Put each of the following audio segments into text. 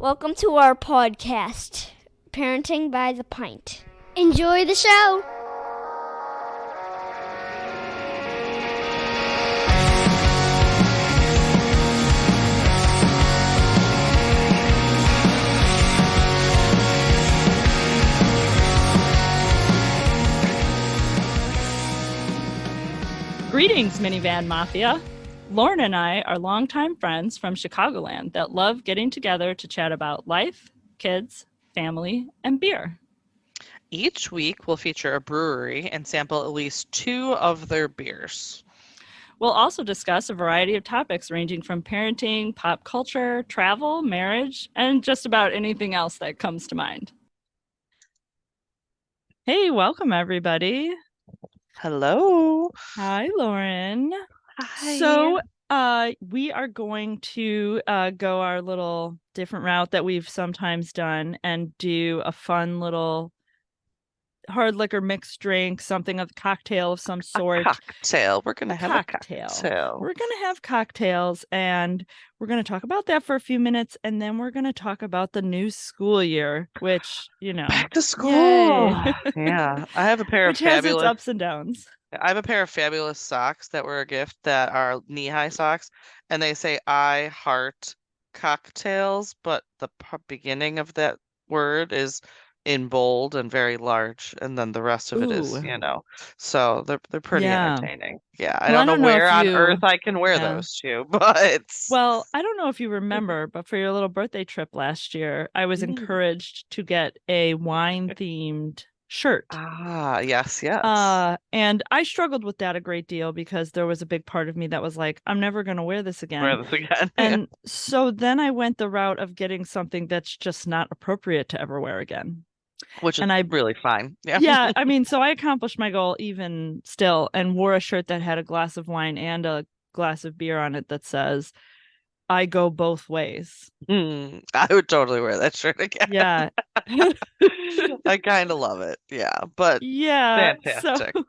Welcome to our podcast, Parenting by the Pint. Enjoy the show. Greetings, Minivan Mafia. Lauren and I are longtime friends from Chicagoland that love getting together to chat about life, kids, family, and beer. Each week, we'll feature a brewery and sample at least 2 of their beers. We'll also discuss a variety of topics ranging from parenting, pop culture, travel, marriage, and just about anything else that comes to mind. Hey, welcome, everybody. Hello. Hi, Lauren. Hi. So, we are going to go our little different route that we've sometimes done and do a fun little hard liquor mixed drink, something of cocktail of some sort. Cocktail. We're going to have a cocktail. We're going to have cocktails, and we're going to talk about that for a few minutes, and then we're going to talk about the new school year, which, back to school. Yay. Yeah. I have a pair which of has fabulous its ups and downs. I have a pair of fabulous socks that were a gift that are knee-high socks, and they say I heart cocktails, but the beginning of that word is in bold and very large, and then the rest of it is, so they're pretty entertaining. Yeah, I Well, don't know where on earth I can wear those to, but well, I don't know if you remember, but for your little birthday trip last year, I was encouraged to get a wine-themed shirt. Yes. And I struggled with that a great deal because there was a big part of me that was like, I'm never going to wear this again. And so then I went the route of getting something that's just not appropriate to ever wear again. Which is really fine. Yeah. I mean, so I accomplished my goal even still and wore a shirt that had a glass of wine and a glass of beer on it that says, I go both ways. I would totally wear that shirt again. Yeah. I kind of love it. Yeah. But yeah. fantastic. So...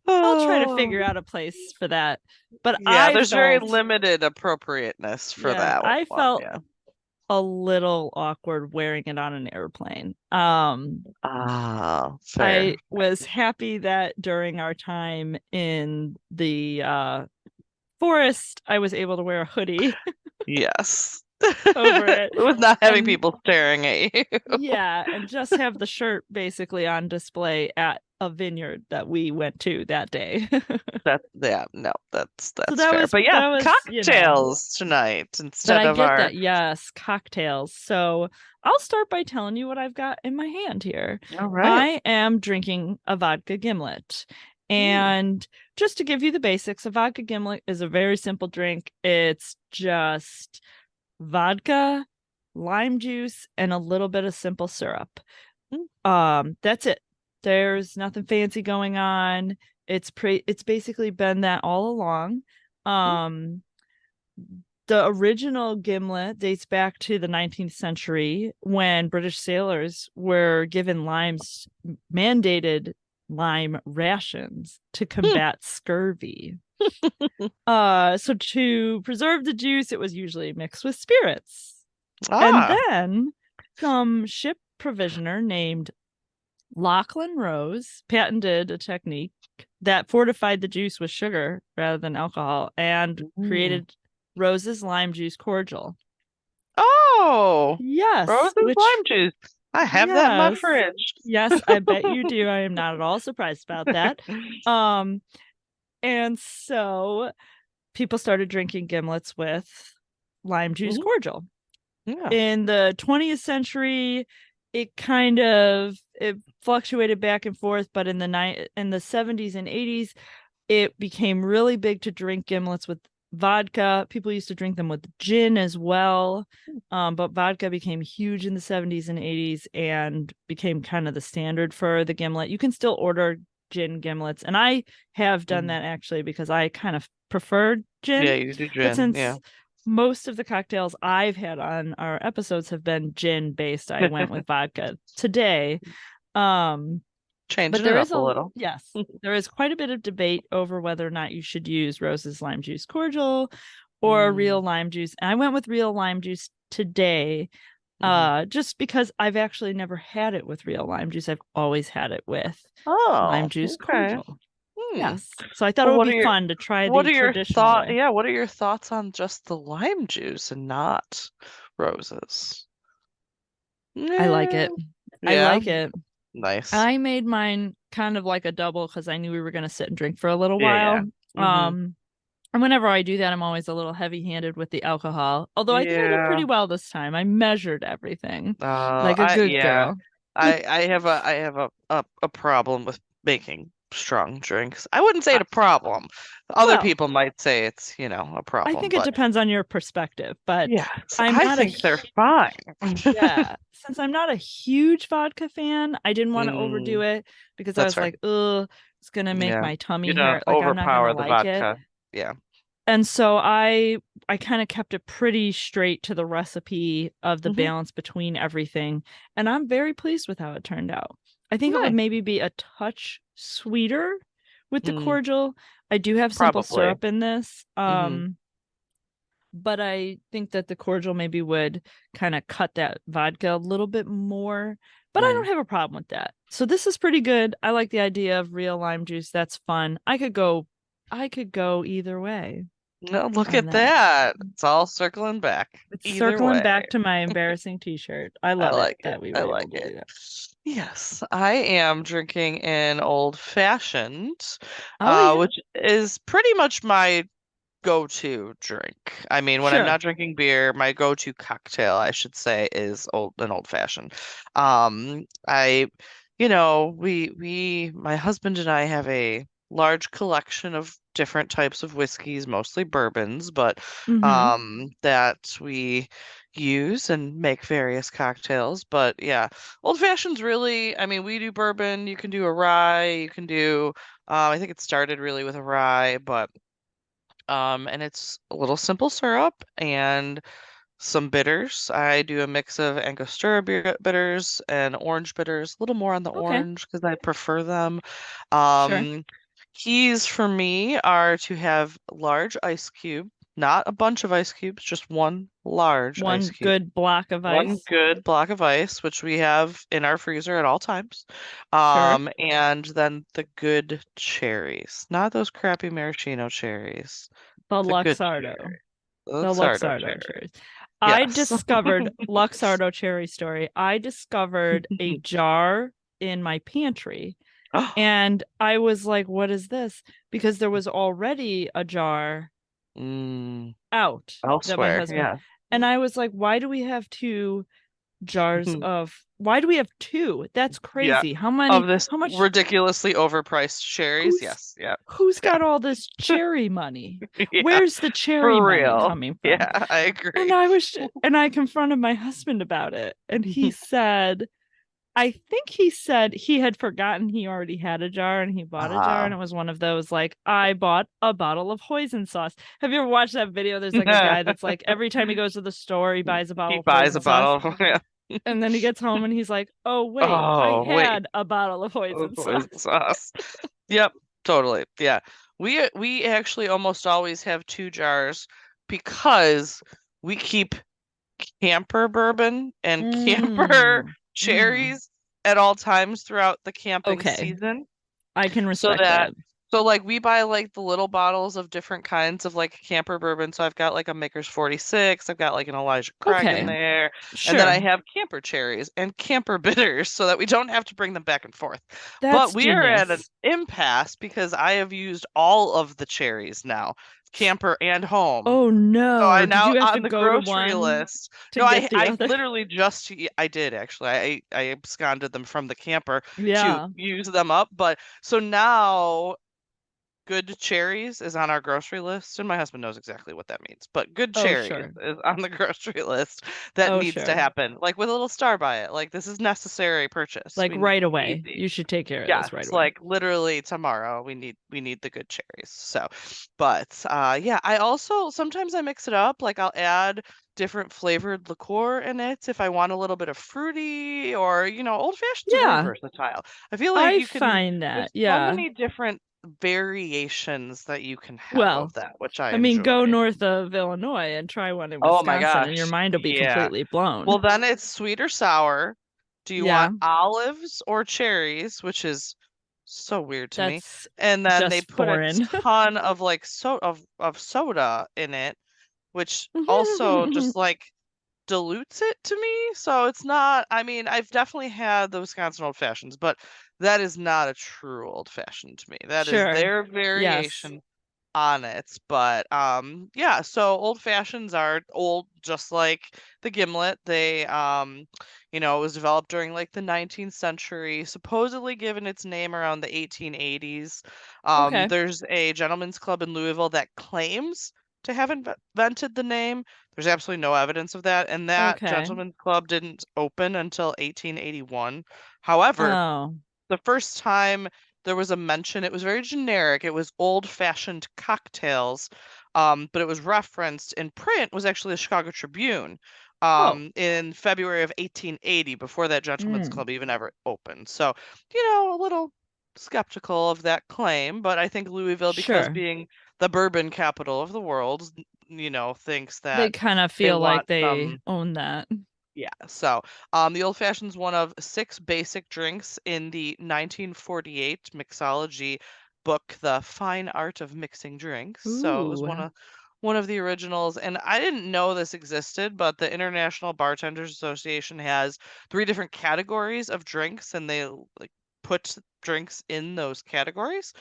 I'll try to figure out a place for that. But there's very limited appropriateness for that one. I felt a little awkward wearing it on an airplane. Fair. I was happy that during our time in the forest, I was able to wear a hoodie. Yes. Over it. With not having people staring at you. Yeah, and just have the shirt basically on display at a vineyard that we went to that day. That's fair. But cocktails tonight instead of our... that. Yes, cocktails. So I'll start by telling you what I've got in my hand here. All right. I am drinking a vodka gimlet. And just to give you the basics, a vodka gimlet is a very simple drink. It's just vodka, lime juice, and a little bit of simple syrup. That's it. There's nothing fancy going on. It's basically been that all along. The original gimlet dates back to the 19th century when British sailors were given mandated lime rations to combat scurvy. So to preserve the juice, it was usually mixed with spirits. And then some ship provisioner named Lachlan Rose patented a technique that fortified the juice with sugar rather than alcohol and created Rose's lime juice cordial. Oh, yes, Rose's lime juice. I have that in my fridge. Yes, I bet you do. I am not at all surprised about that. And so people started drinking gimlets with lime juice cordial. Yeah. In the 20th century, it fluctuated back and forth, but in the 70s and 80s, it became really big to drink gimlets with vodka. People used to drink them with gin as well. But vodka became huge in the 70s and 80s and became kind of the standard for the gimlet. You can still order gin gimlets, and I have done that actually because I kind of prefer gin. Yeah, you do gin. But since most of the cocktails I've had on our episodes have been gin based, I went with vodka today. Changing it up a little. Yes, there is quite a bit of debate over whether or not you should use Rose's lime juice cordial or a real lime juice. And I went with real lime juice today, just because I've actually never had it with real lime juice. I've always had it with lime juice cordial. Yes. So I thought it would be fun to try the traditional way. Yeah, what are your thoughts on just the lime juice and not roses? I like it. I Yeah, like it. nice. I made mine kind of like a double because I knew we were going to sit and drink for a little Yeah, while. And whenever I do that, I'm always a little heavy-handed with the alcohol. Although I think I did pretty well this time. I measured everything like a good girl. I have a problem with making strong drinks. I wouldn't say it a problem. Other people might say it's, a problem. I think it depends on your perspective, but yeah, I think they're fine. Yeah, since I'm not a huge vodka fan, I didn't want to overdo it because I was like, ugh, it's gonna make my tummy hurt. Like I'm not gonna like it. Yeah. And so I kind of kept it pretty straight to the recipe of the balance between everything. And I'm very pleased with how it turned out. I think it would maybe be a touch sweeter with the cordial. I do have simple syrup in this. But I think that the cordial maybe would kind of cut that vodka a little bit more. But I don't have a problem with that. So this is pretty good. I like the idea of real lime juice. That's fun. I could go either way. No, look at that. It's all circling back. It's circling back to my embarrassing t-shirt. I love it that we were able to do that. Yes, I am drinking an old fashioned, Oh, yeah. which is pretty much my go-to drink. I mean, when I'm not drinking beer, my go-to cocktail, I should say, is an old fashioned. My husband and I have a large collection of different types of whiskeys, mostly bourbons, but that we use and make various cocktails. But yeah, old fashioned's really, I mean, we do bourbon, you can do a rye, you can do I think it started really with a rye, but and it's a little simple syrup and some bitters. I do a mix of Angostura bitters and orange bitters, a little more on the orange because I prefer them. Keys for me are to have large ice cube, not a bunch of ice cubes, just one large ice cube. One good block of ice. One good block of ice, which we have in our freezer at all times. And then the good cherries, not those crappy maraschino cherries. The Luxardo. The Luxardo cherries. I discovered Luxardo cherry story. I discovered a jar in my pantry. And I was like, what is this? Because there was already a jar out elsewhere. Yeah. And I was like, why do we have two jars why do we have two? That's crazy. How many of this ridiculously overpriced cherries? Who's got all this cherry money? Where's the cherry money coming from? Yeah, I agree. And I confronted my husband about it, and he said, I think he said he had forgotten he already had a jar and he bought a jar, and it was one of those like, I bought a bottle of hoisin sauce. Have you ever watched that video? There's like a guy that's like, every time he goes to the store, he buys a bottle of hoisin sauce. And then he gets home and he's like, oh, wait, I had a bottle of hoisin sauce. Yep, totally. Yeah. We actually almost always have two jars because we keep camper bourbon and camper cherries at all times throughout the camping season. I can respect that. So like we buy like the little bottles of different kinds of like camper bourbon. So I've got like a Maker's 46, I've got like an Elijah Craig in there. And then I have camper cherries and camper bitters so that we don't have to bring them back and forth. But we are at an impasse because I have used all of the cherries now, camper and home. Oh no. So I now on the grocery list. No, I literally I did actually. I absconded them from the camper to use them up. But so now good cherries is on our grocery list, and my husband knows exactly what that means. But good cherries is on the grocery list. That needs to happen. Like with a little star by it. Like this is necessary purchase. Like right away. You should take care of this right away. Like literally tomorrow we need the good cherries. So, but I also sometimes I mix it up. Like I'll add different flavored liqueur in it if I want a little bit of fruity or old fashioned very versatile. I feel like you can find that. so many different variations that you can have Well, of that, which I I mean, enjoy. go north of Illinois and try one in Oh my Wisconsin, and your gosh. mind will be Yeah. completely blown. Well, then it's sweet or sour. Do you Yeah, want olives or cherries? Which is so weird to me. that's And then they just put a foreign. ton of like of soda in it, which also just like dilutes it to me. So it's not, I mean, I've definitely had the Wisconsin old fashions, but that is not a true old fashioned to me. That is Sure. their Yes. variation on it. But yeah, so old fashions are old just like the gimlet. They it was developed during like the 19th century, supposedly given its name around the 1880s. Okay. There's a gentleman's club in Louisville that claims to have invented the name. There's absolutely no evidence of that, and that Okay. gentleman's club didn't open until 1881. However, Oh. the first time there was a mention, it was very generic. It was old-fashioned cocktails, but it was referenced in print was actually the Chicago Tribune Oh. in February of 1880, before that gentleman's Mm. club even ever opened. So, a little skeptical of that claim, but I think Louisville, because Sure. being the bourbon capital of the world, thinks They that kind of they feel like want they some. own that. Yeah, so the Old Fashioned's one of 6 basic drinks in the 1948 mixology book, The Fine Art of Mixing Drinks. So it was Ooh. one of the originals, and I didn't know this existed, but the International Bartenders Association has 3 different categories of drinks, and they like put drinks in those categories.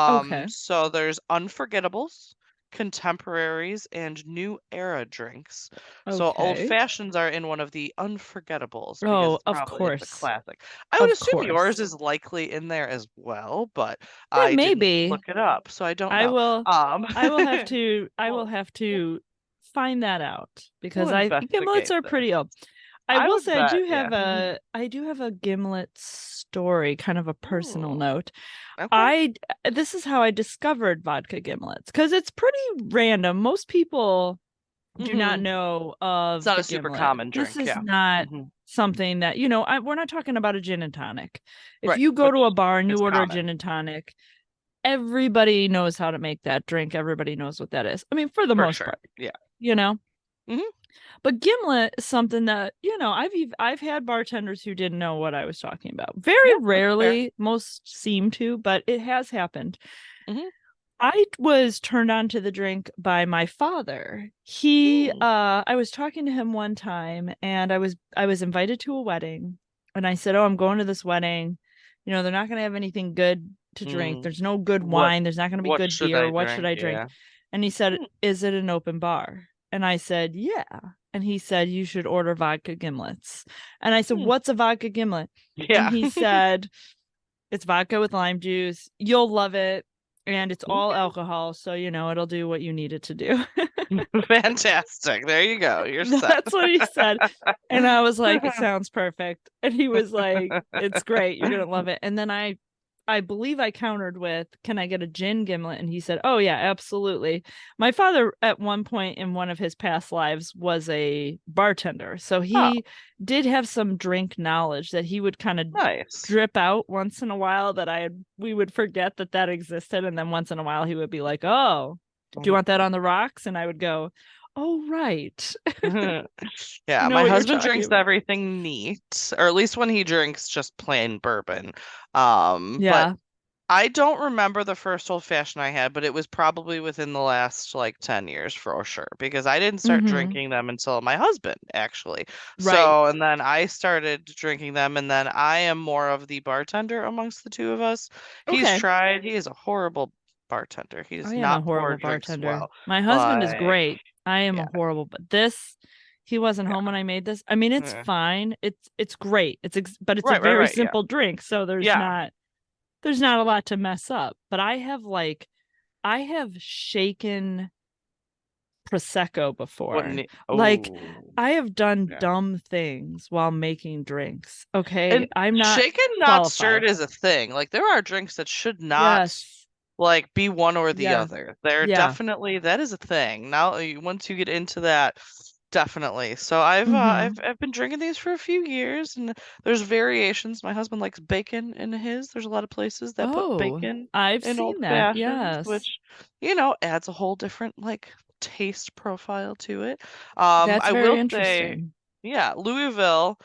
Okay. So there's unforgettables, contemporaries, and new era drinks. So old Okay. fashions are in one of the unforgettables because Oh, it's of probably it's a course. classic. I would Of assume yours course. is likely in there as well, but Yeah, I didn't maybe. look it up, so I don't I know. will Um, I will have to I will we'll have to find that out we'll because gimlets investigate are this. pretty old. I I will would say bet, yeah. I do have a gimlet story, kind of a personal Ooh, note. okay. I This is how I discovered vodka gimlets because it's pretty random. Most people do not hmm know It's of not the a super gimlet. common This drink, is yeah. not hmm something that, we're not talking about a gin and tonic. If Right, you go to a which bar and you is order a common. gin and tonic, everybody knows how to make that drink. Everybody knows what that is. I mean, for the For most sure. part, Yeah. you know. hmm But gimlet is something that, I've had bartenders who didn't know what I was talking about. Very Yeah, that's fair. rarely, most seem to, but it has happened. hmm I was turned on to the drink by my father. I was talking to him one time and I was invited to a wedding and I said, "Oh, I'm going to this wedding. They're not going to have anything good to drink. Mm. There's no good What wine. There's not going to be what good should beer. I What should drink? I drink?" Yeah. And he said, Hmm. "Is it an open bar?" And I said, "Yeah." And he said, "You should order vodka gimlets." And I said, Hmm. "What's a vodka gimlet?" And Yeah. he said, "It's vodka with lime juice. You'll love it. And it's all alcohol. So, it'll do what you need it to do." Fantastic. There you go. You're set. That's what he said. And I was like, "It sounds perfect." And he was like, "It's great. You're going to love it." And then I believe I countered with, "Can I get a gin gimlet?" And he said, "Oh, yeah, absolutely." My father, at one point in one of his past lives, was a bartender. So Oh, he did have some drink knowledge that he would kind of nice. drip out once in a while that we would forget that existed. And then once in a while, he would be like, "Oh, do you want that on the rocks?" And I would go, "Oh, right." Yeah, Know my what you're husband talking drinks about. everything neat, or at least when he drinks just plain bourbon. But Yeah. I don't remember the first old fashioned I had, but it was probably within the last like 10 years for sure, because I didn't start Mm-hmm. drinking them until my husband actually. Right. So, and then I started drinking them, and then I am more of the bartender amongst the two of us. Okay. He is a horrible bartender. He I does am a not pour horrible drinks bartender. well. My husband is Like, great. I am a yeah, horrible, but he wasn't home when I made this. I mean, it's yeah. fine. It's great. But it's a Right, right, very right. Yeah. simple drink, so Yeah. there's not a lot to mess up. But I have shaken prosecco before. Like Oh. I have done Yeah. dumb things while making drinks. Okay? And I'm not shaken, not stirred qualified. is a thing. Like there are drinks that should not Yes. like be one or the Yeah. other. They're Yeah. definitely that is a thing. Now, once you get into that, Definitely. So I've Hmm. I've been drinking these for a few years, and there's variations. My husband likes bacon in his. There's a lot of places that put Oh, bacon I've in old seen that. fashions, Yes. which, adds a whole different like taste profile to it. That's I very will say, interesting. yeah, Louisville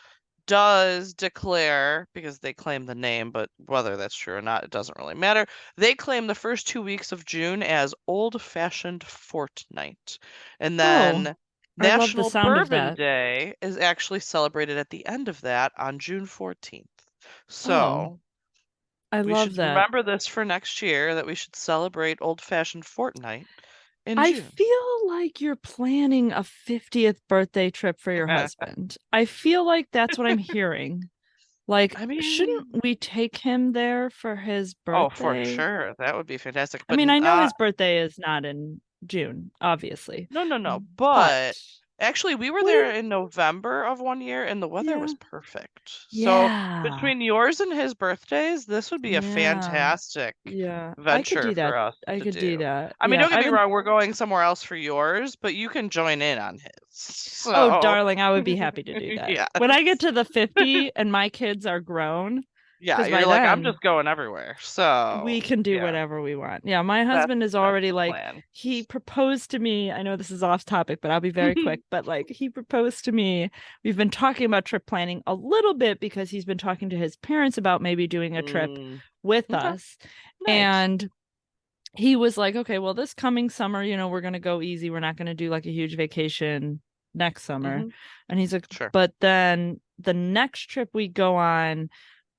does declare, because they claim the name, but whether that's true or not, it doesn't really matter. They claim the first 2 weeks of June as Old Fashioned Fortnight. And Oh, then I love the National sound of Bourbon that. Day is actually celebrated at the end of that on June 14th. Oh, So I we love should that. remember this for next year, that we should celebrate Old Fashioned Fortnight in I June. feel like you're planning a 50th birthday trip for your husband. I feel like that's what I'm hearing. Like, I shouldn't mean, we take him there for his oh, for birthday? sure. That would be fantastic. I But mean, I know his birthday is not in June, obviously, no, no, no. but But actually, we were would there it? in November of one year and the weather Yeah. was perfect. So Yeah. between yours and his birthdays, this would be a Yeah. fantastic Yeah. I could venture do that. for us I to could do do. that. I mean, Yeah. don't I get me haven't. wrong, we're going somewhere else for yours, but you can join in on his. Oh, So, darling, I would be happy to do that. yeah. When I get to the 50 and my kids are grown, Yeah, because you're by like, I'm then just going everywhere. we So, can do yeah, whatever we want. Yeah, my that's husband is that's already the like, plan. he proposed to me. I know this is off topic, but I'll be very quick. But like, he proposed to me. We've been talking about trip planning a little bit because he's been talking to his parents about maybe doing a trip Mm, with okay, us. nice. And he was like, okay, well, this coming summer, we're going to go easy. We're not going to do like a huge vacation next summer. Hmm. And he's like, Sure. but then the next trip we go on,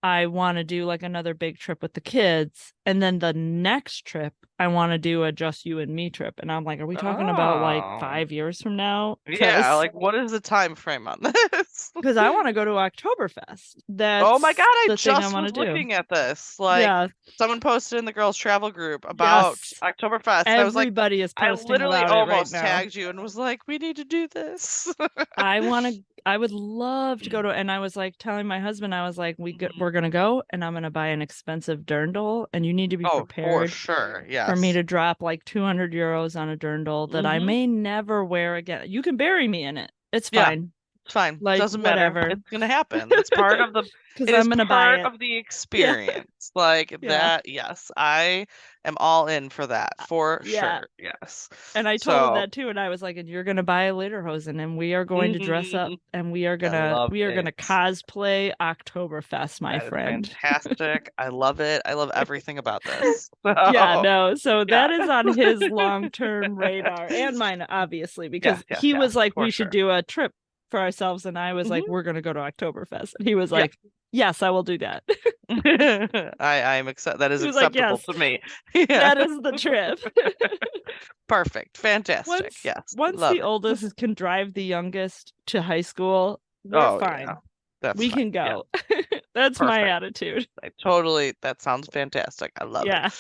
I want to do like another big trip with the kids. And then the next trip, I want to do a just you and me trip. And I'm like, are we talking about like Oh. 5 years from now? Yeah, Because like what is the time frame on this? I want to go to Oktoberfest. Oh my God, That's I the thing I just want to was do. looking at this. Like Yeah. someone posted in the girls' travel group about Yes. Oktoberfest, and I was like, Everybody is I posting literally about it right almost now. tagged you and was like, we need to do this. I would love to go to, and I was like telling my husband, I was like, Mhm. we're gonna go, and I'm gonna buy an expensive dirndl, and you need to be Oh, for prepared sure. for me Yes. to drop like 200 euros on a dirndl that I Hmm. may never wear again. You can bury me in it. It's Yeah, fine. it's fine. Like, Doesn't matter. whatever. It's gonna happen. It's part of the Because it is I'm gonna buy part it. of the Yeah. experience. Like Yeah. that, yes. I am all in for that, for Yeah. sure. Yes. And I told him So, that too, and I was like, "And you're gonna buy a lederhosen, and we are going to dress up, mhm, and we are I gonna love we are it. gonna cosplay Oktoberfest, my That is friend." fantastic. I love it. I love everything about this. Yeah, So, no. So yeah. that is on his long-term radar and mine, obviously, Yes, because yes, he was yes, like, for we should sure. do a trip for ourselves, and I was like, Hmm. we're gonna go to Oktoberfest. And he was Yeah. like, yes, I will do that. I'm accept that is He was like, acceptable yes, to me. Yeah. that is the trip. Perfect. Fantastic. once Yes. once Love the it. oldest can drive the youngest to high school, we're Oh yeah. fine. That's We fine. can Yeah. go. That's my Perfect. attitude. That sounds fantastic. I love it. Yeah.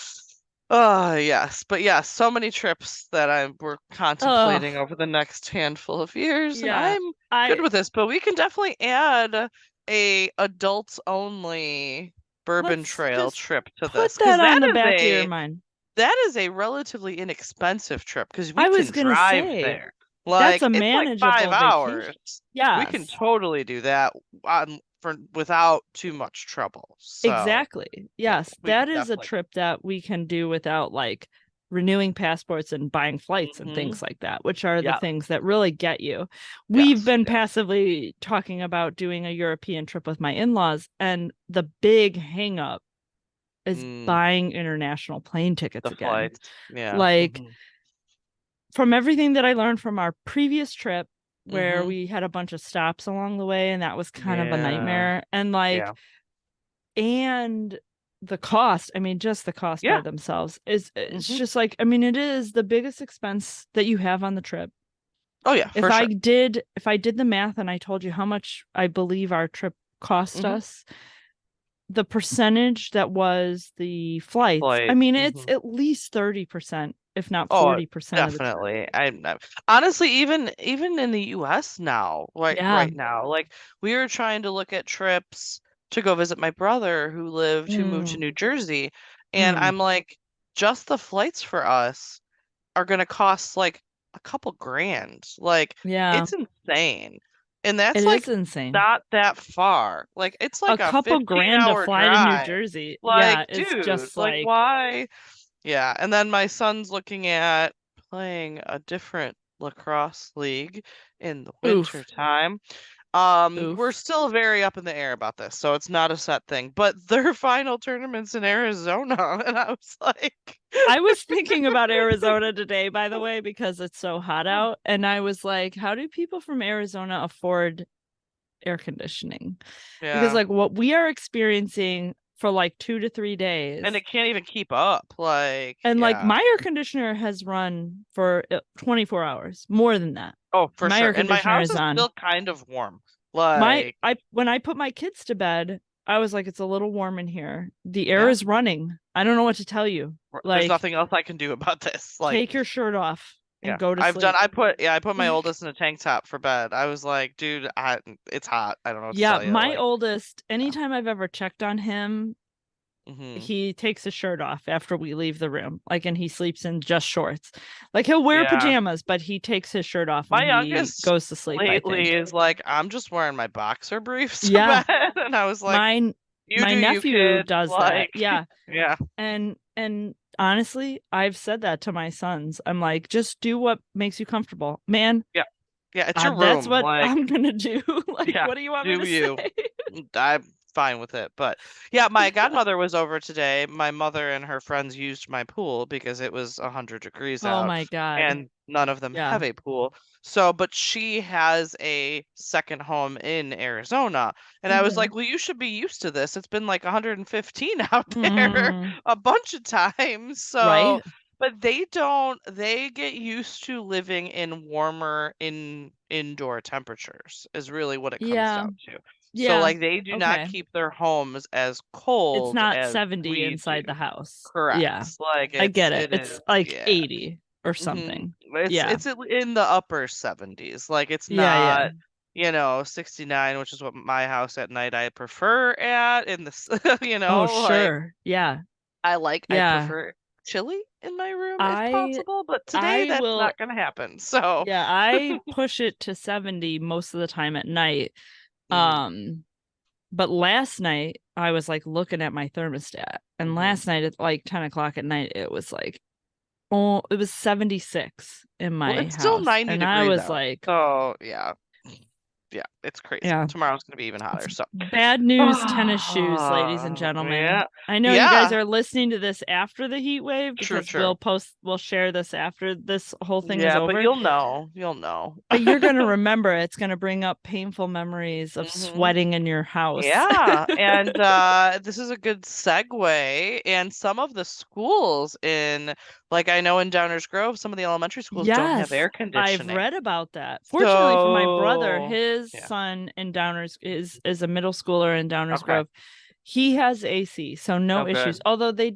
Oh, yes. But yeah, so many trips that we're Oh, contemplating over the next handful of years, and yeah. I'm good I with this, but we can definitely add a adults only Bourbon Let's Trail just trip to put this, because that on the back of your mind. that is a relatively inexpensive trip because we I was can gonna drive say there. that's Like a it's like five manageable vacation. hours. We can Yes, totally do that without too much trouble. So exactly. yeah, Yes, we that can is a definitely. trip that we can do without like renewing passports and buying flights and Hmm. things like that, which are the Yeah. things that really get you. We've Yes. been Yes. passively talking about doing a European trip with my in-laws, and the big hang up is Mm, buying international plane tickets the again. flights. Yeah. Like, Hmm. from everything that I learned from our previous trip, where Hmm. we had a bunch of stops along the way, and that was kind of a Yeah. nightmare. And like, Yeah. and the cost, I mean, just the cost by Yeah. themselves is, it's Hmm. just like, I mean, it is the biggest expense that you have on the trip. Oh yeah, If for I sure. did, if I did the math and I told you how much I believe our trip cost Hmm. us, the percentage that was the flights, I Like. mean, it's Hmm. at least 30%, if not Oh, 40% of the trip. definitely. Honestly, even in the US now, like Yeah. right now, like we were trying to look at trips to go visit my brother who moved to Mm, New Jersey, and mm. I'm like, just the flights for us are gonna cost like a couple grand. Like, Yeah, it's insane. And that's it like is insane. not that far. Like, it's A like a couple 15 grand to hour fly to New drive. Jersey. Yeah, Like, it's dude, just like, like, why? Yeah. And then my son's looking at playing a different lacrosse league in the winter oof, time. We're oof. still very up in the air about this, so it's not a set thing. But their final tournament's in Arizona, and I was like, I was thinking about Arizona today, by the way, because it's so hot out. And I was like, how do people from Arizona afford air conditioning? Because, yeah, like, what we are experiencing for like 2 to 3 days, and it can't even keep up. Like, and like yeah. my air conditioner has run for 24 hours, more than that. Oh, for My sure. air And my conditioner house is is on. still kind of warm. My Like, I When I put my kids to bed, I was like, it's a little warm in here. The air yeah, is running. I don't know what to tell you. there's Like, nothing else I can do about this. Like, take your shirt off and yeah, go to sleep. I put my oldest in a tank top for bed. I was like, dude, it's hot. I don't know what to Yeah, tell you. my Like, oldest, yeah. anytime I've ever checked on him, Hmm. he takes his shirt off after we leave the room. Like, and he sleeps in just shorts. Like, he'll wear Yeah. pajamas, but he takes his shirt off My when he youngest goes to sleep, I lately think. is like, I'm just wearing my boxer briefs to Yeah, bed. And I was like, mine you my do you, nephew kid. does that. Like, Yeah. yeah. And honestly, I've said that to my sons. I'm like, just do what makes you comfortable. Man, Yeah. Yeah, it's your that's room. what Like, I'm gonna do. Like, yeah, what do you want me do to say? you. I'm fine with it. But yeah, my godmother was over today. My mother and her friends used my pool because it was 100 degrees Oh out my God. and none of them Yeah. have a pool. So, but she has a second home in Arizona. And I was Hmm. like, well, you should be used to this. It's been like 115 out there Hmm. a bunch of times. So, Right? but they get used to living in warmer indoor temperatures is really what it comes Yeah. down to. So Yeah. like they do not Okay. keep their homes as It's cold not as 70 we do. inside the house. Yeah. Correct. Like I get it. it It's is, like yeah. 80 or Hmm. something. It's Yeah. in the upper 70s. Like it's Yeah. Yeah. not, 69, which is what my house at night I prefer at in this, Oh, like sure. Yeah. I Yeah. prefer chilly in my room if I possible, but today I that's will not gonna happen. So, Yeah, I push it to 70 most of the time at night. hmm Um, but last night I was like looking at my thermostat, and hmm last night at like 10 o'clock at night, it was like, oh, it was 76 in Well, my it's still house. 90 And I degrees was out. like, So, yeah. Yeah, it's crazy. yeah, Tomorrow's gonna be even hotter. it's So, bad news tennis shoes, ladies and gentlemen. yeah, I know you guys yeah, are listening to this after the heat wave true, because true. we'll share this after this whole thing is Yeah, but over. you'll know. But you're going to remember it's going to bring up painful memories of Hmm. sweating in your house. Yeah, and this is a good segue. And some of the schools like I know in Downers Grove, some of the elementary schools don't have Yes, air I've conditioning. read about that. Fortunately for my brother, So, his yeah, son in Downers is a middle schooler in Downers okay. Grove. He has AC, so no Oh, issues. good. Although they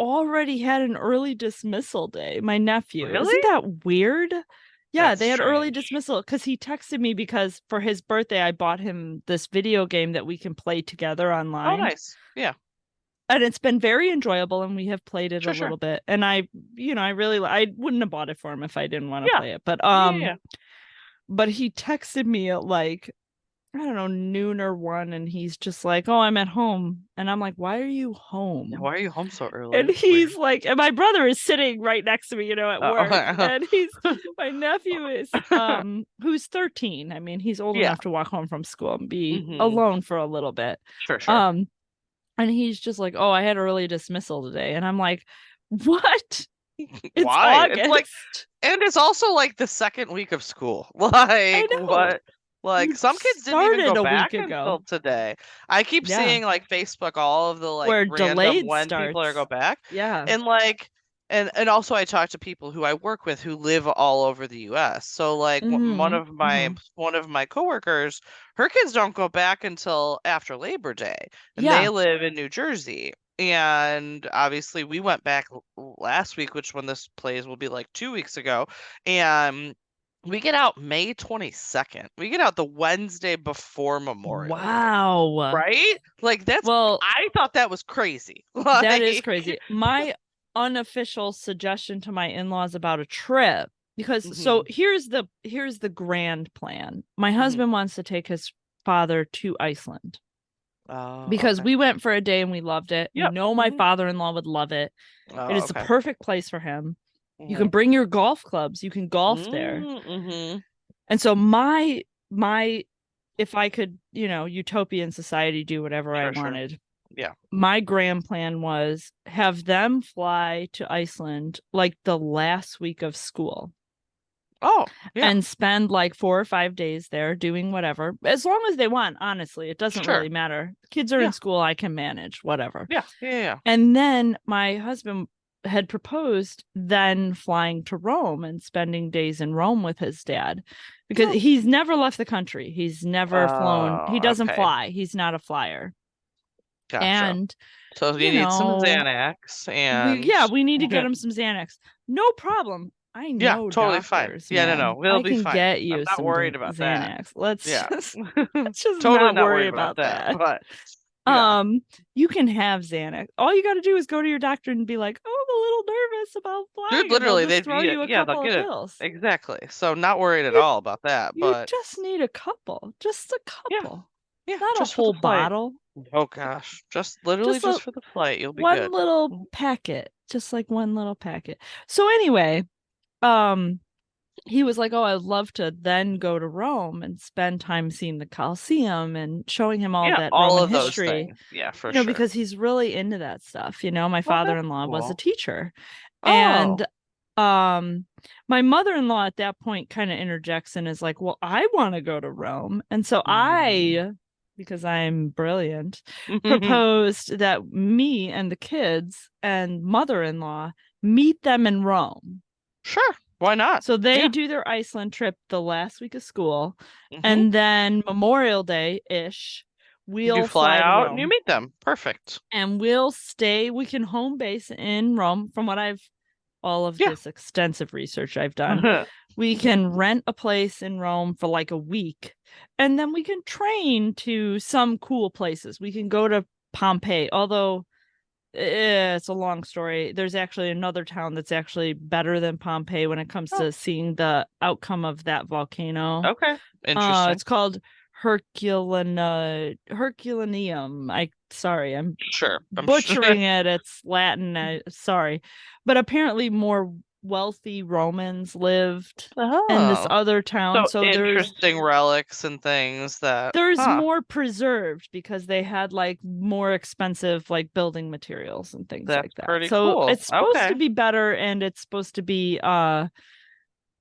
already had an early dismissal day. My nephew. Really? Isn't that weird? Yeah, That's they had early strange. dismissal because he texted me because for his birthday I bought him this video game that we can play together Oh, online. nice. Yeah, And it's been very enjoyable, and we have played it a sure, sure. little bit. And I wouldn't have bought it for him if I didn't want to Yeah, play it. But yeah, yeah. he texted me at like, I don't know, noon or 1, and he's just like, "Oh, I'm at home." And I'm like, "Why are you Yeah, home?" why are you home so And early? he's Weird. like, and my brother is sitting right next to me, at Oh, work. okay. And my nephew is who's 13. I mean, he's old Yeah. enough to walk home from school and be Hmm. alone for a little bit. Sure, sure. Um and he's just like, "Oh, I had early dismissal today." And I'm like, "What? It's Why? It's like, August." and it's also like the second week of school. I Like, know. what? Like, You some kids didn't even go started a week back ago. until today. I keep Yeah. seeing like Facebook, all of the like Where random delayed when people are go starts. back. Yeah. And like, and also I talk to people who I work with who live all over the US. So like Mm-hmm. Mm-hmm. one of my coworkers, her kids don't go back until after Labor Day, and they Yeah. live in New Jersey. And obviously we went back last week, which when this plays will be like 2 weeks ago. And we get out May 22nd. We get out the Wednesday before Memorial Day. Wow. Right? Like Well, I thought that was crazy. that is Like, crazy. My unofficial suggestion to my in-laws about a trip, because so here's the grand plan. My husband wants to take his father to Iceland. Because we went for a day and we loved it. Yep. We know my father-in-law would love it. It is the perfect place for him. You can bring your golf clubs. You can golf there. And so my if I could, utopian society, do whatever I wanted. Yeah. My grand plan was have them fly to Iceland like the last week of school. Oh, yeah. And spend like 4 or 5 days there doing whatever, as long as they want. Honestly, it doesn't really matter. Kids are in school. I can manage whatever. Yeah. And then my husband had proposed then flying to Rome and spending days in Rome with his dad, because he's never left the country. He's never flown. He doesn't fly. He's not a flyer. Gotcha. And so you need some Xanax, and we need to get him some Xanax. No problem. I know. Totally doctors, fine. man. No, we'll be fine. Get you. I'm not some worried about Xanax. that. Let's just totally not worry about that. But you can have Xanax. All you got to do is go to your doctor and be like, "Oh, I'm a little nervous about flying." Dude, literally, they throw you a couple they'll of get pills. Exactly. So not worried at all about that. But you just need a couple, just a couple. Yeah, not just a whole bottle. Oh gosh, just literally just for the flight, you'll be good. One little packet, just like one little packet. So anyway, he was like, "Oh, I'd love to then go to Rome and spend time seeing the Colosseum and showing him all that all Roman of those history." Things. Yeah, for sure. Because he's really into that stuff. My father-in-law was a teacher, Oh. and my mother-in-law at that point kind of interjects and is like, "Well, I want to go to Rome," and so I, because I'm brilliant, proposed that me and the kids and mother-in-law meet them in Rome. Sure. Why not? So they do their Iceland trip the last week of school, and then Memorial Day-ish, we'll fly out and you meet them. Perfect. And we'll stay. We can home base in Rome. From what all of this extensive research I've done, we can rent a place in Rome for like a week, and then we can train to some cool places. We can go to Pompeii, although it's a long story. There's actually another town that's actually better than Pompeii when it comes to seeing the outcome of that volcano. Okay. Interesting. It's called Herculaneum. I'm butchering it. It's Latin. Sorry. But apparently more wealthy Romans lived in this other town. So interesting relics and things that there's more preserved because they had like more expensive like building materials and things like that. Pretty so cool. It's supposed to be better, and it's supposed to be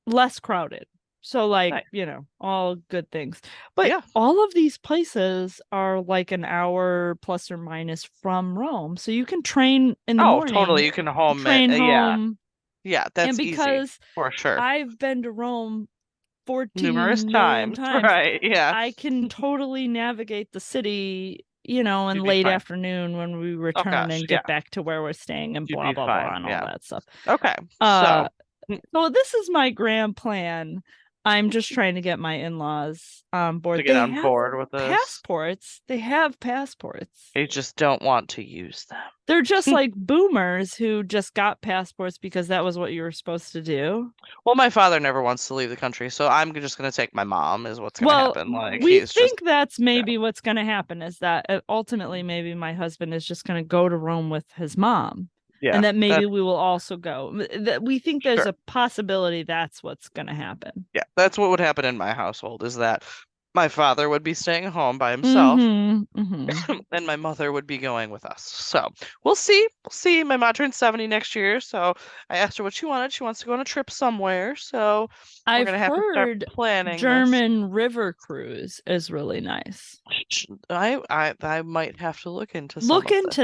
less crowded. So like, all good things. But all of these places are like an hour plus or minus from Rome. So you can train in the morning. Oh, totally. You can train home. Yeah, that's because easy, for sure. I've been to Rome 14 numerous times. Right, yeah. I can totally navigate the city, in late afternoon when we return and get back to where we're staying and blah, blah, blah, and all that stuff. Okay, so this is my grand plan. I'm just trying to get my in-laws on board. To get on board with this. Passports. They have passports. They just don't want to use them. They're just like boomers who just got passports because that was what you were supposed to do. Well, my father never wants to leave the country, so I'm just going to take my mom is what's going to happen. Like, we think that's maybe what's going to happen, is that ultimately maybe my husband is just going to go to Rome with his mom. Yeah, and that maybe we will also go. We think there's a possibility that's what's going to happen. Yeah, that's what would happen in my household, is that my father would be staying home by himself, and my mother would be going with us. So we'll see. We'll see. My mom turns 70 next year, so I asked her what she wanted. She wants to go on a trip somewhere, so we're going to have to start planning. German river cruise is really nice. I might have to look into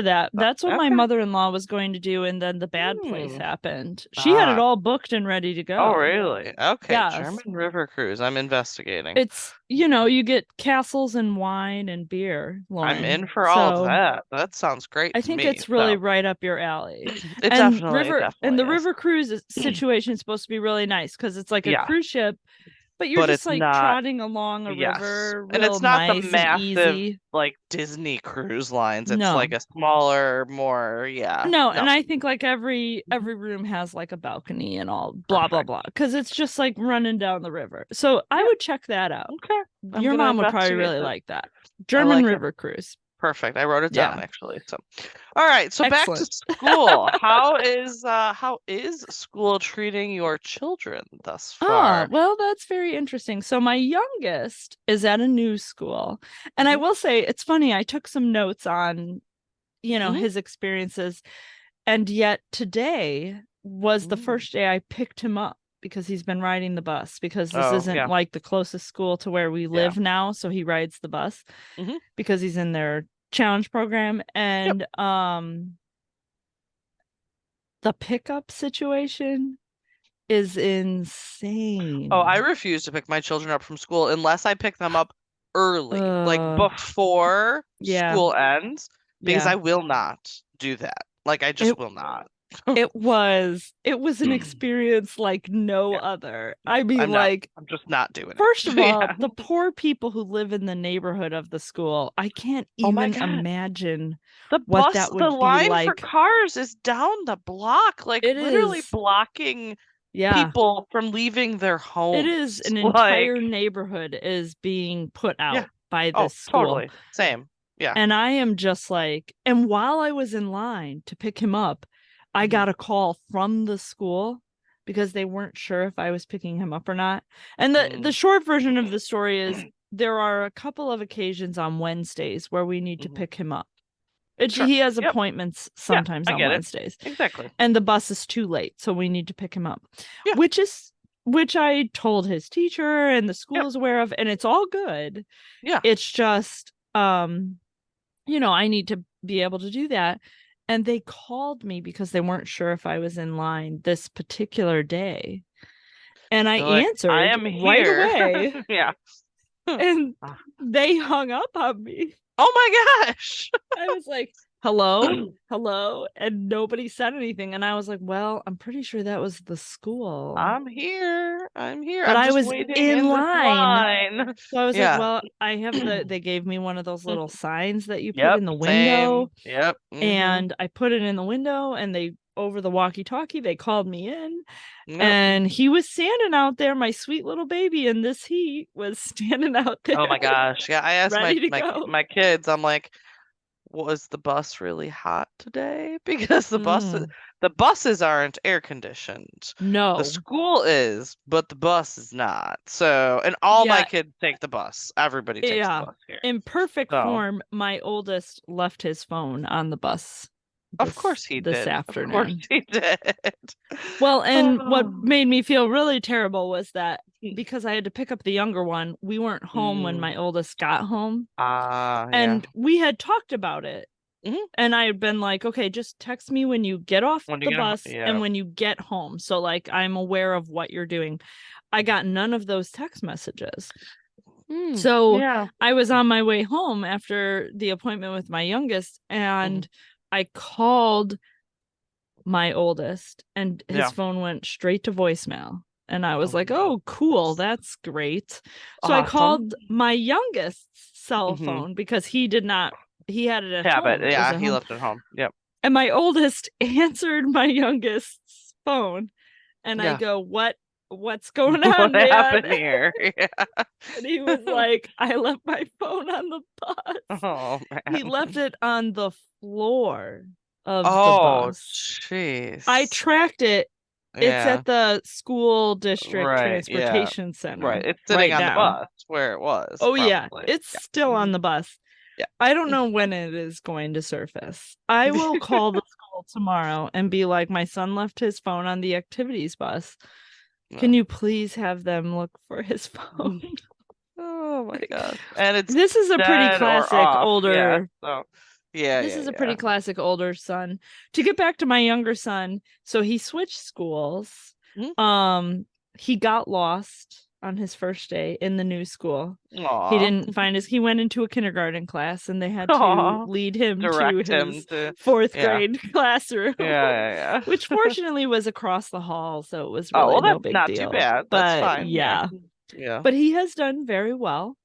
that. That's what my mother-in-law was going to do, and then the bad place happened. She had it all booked and ready to go. Oh, really? Okay. Yes. German river cruise. I'm investigating. It's you get castles and wine and beer, Lauren. I'm in for all of that. That sounds great. I think it's really right up your alley. It definitely the river cruise situation is supposed to be really nice because it's like a cruise ship, But you're but just it's like not. trotting along a Yes. river, And real it's not the nice and massive easy. like Disney cruise lines. It's No. like a smaller, more, yeah. No, No. and I think like every room has like a balcony and all blah blah Perfect. blah because it's just like running down the river. So I would check that out. Okay. I'm Your gonna mom would probably investigate really that. like that. German like it. River Cruise. Perfect. I wrote it Yeah. down actually. So, all right. So back to Excellent. school. How is school treating your children thus Ah, far? well, that's very interesting. So my youngest is at a new school, and I Mhm. will say it's funny. I took some notes on, Mhm. his experiences, and yet today was the Mm. first day I picked him up because he's been riding the bus because this Oh, isn't yeah. like the closest school to where we live now, so he rides the bus Mhm. because he's in their challenge program, and the pickup situation is insane. Oh, I refuse to pick my children up from school unless I pick them up early, like before Yeah. school ends, because Yeah. I will not do that. Like I just will not. It was an experience like no Yeah. other. I mean, I'm just not doing it. first of all, Yeah. the poor people who live in the neighborhood of the school, I can't Oh my even God. imagine The what that would the be line for like. cars is down the block, like It literally is. blocking Yeah. people from leaving their homes. It is an Like, entire neighborhood is being put out by oh, this school. totally. Same. Yeah. And I am just like, and while I was in line to pick him up, I got a call from the school because they weren't sure if I was picking him up or not. And the short version of the story is there are a couple of occasions on Wednesdays where we need to pick him up. He has appointments sometimes on Wednesdays. Exactly. And the bus is too late, so we need to pick him up. Yeah. Which I told his teacher and the school is aware of, and it's all good. Yeah. It's just I need to be able to do that. And they called me because they weren't sure if I was in line this particular day. And I answered I am right here. away. Yeah. And they hung up on me. Oh my gosh. I was like, hello, hello. And nobody said anything. And I was like, well, I'm pretty sure that was the school. I'm here. But I was in line. So I was like, well, I have they gave me one of those little signs that you put in the window. Same. Yep. And I put it in the window, and over the walkie-talkie, they called me in. And he was standing out there, my sweet little baby in this heat was standing out there. Oh my gosh. Yeah, I asked my kids, I'm like, was the bus really hot today? Because the buses aren't air conditioned. No. The school is, but the bus is not. So, and all my kids take the bus. Everybody takes the bus here. In perfect form, my oldest left his phone on the bus. Of course he did. This afternoon. Of course he did. Well, and what made me feel really terrible was that because I had to pick up the younger one, we weren't home when my oldest got home. And we had talked about it. And I had been like, okay, just text me when you get off the bus and when you get home. So like, I'm aware of what you're doing. I got none of those text messages. So I was on my way home after the appointment with my youngest, and I called my oldest, and his phone went straight to voicemail. And I was like, oh, cool. That's great. So I called my youngest's cell phone because he had it at home. Yeah, he left it home. Yep. And my oldest answered my youngest's phone. And I go, what's going on? What happened here? And he was like, I left my phone on the bus. Oh, man. He left it on the floor of the bus. Jeez. I tracked it. It's at the school district transportation center. Right. It's sitting on the bus where it was. Oh, probably. Yeah. It's still on the bus. Yeah. I don't know when it is going to surface. I will call the school tomorrow and be like, my son left his phone on the activities bus. Can you please have them look for his phone? Oh my God. And this is a pretty classic older. This is a pretty classic older son. To get back to my younger son, so he switched schools. He got lost on his first day in the new school. Aww. He didn't find he went into a kindergarten class, and they had to lead him to his fourth grade classroom. Which fortunately was across the hall, so it was really no big deal. Not too bad. That's fine. Yeah. Yeah. But he has done very well.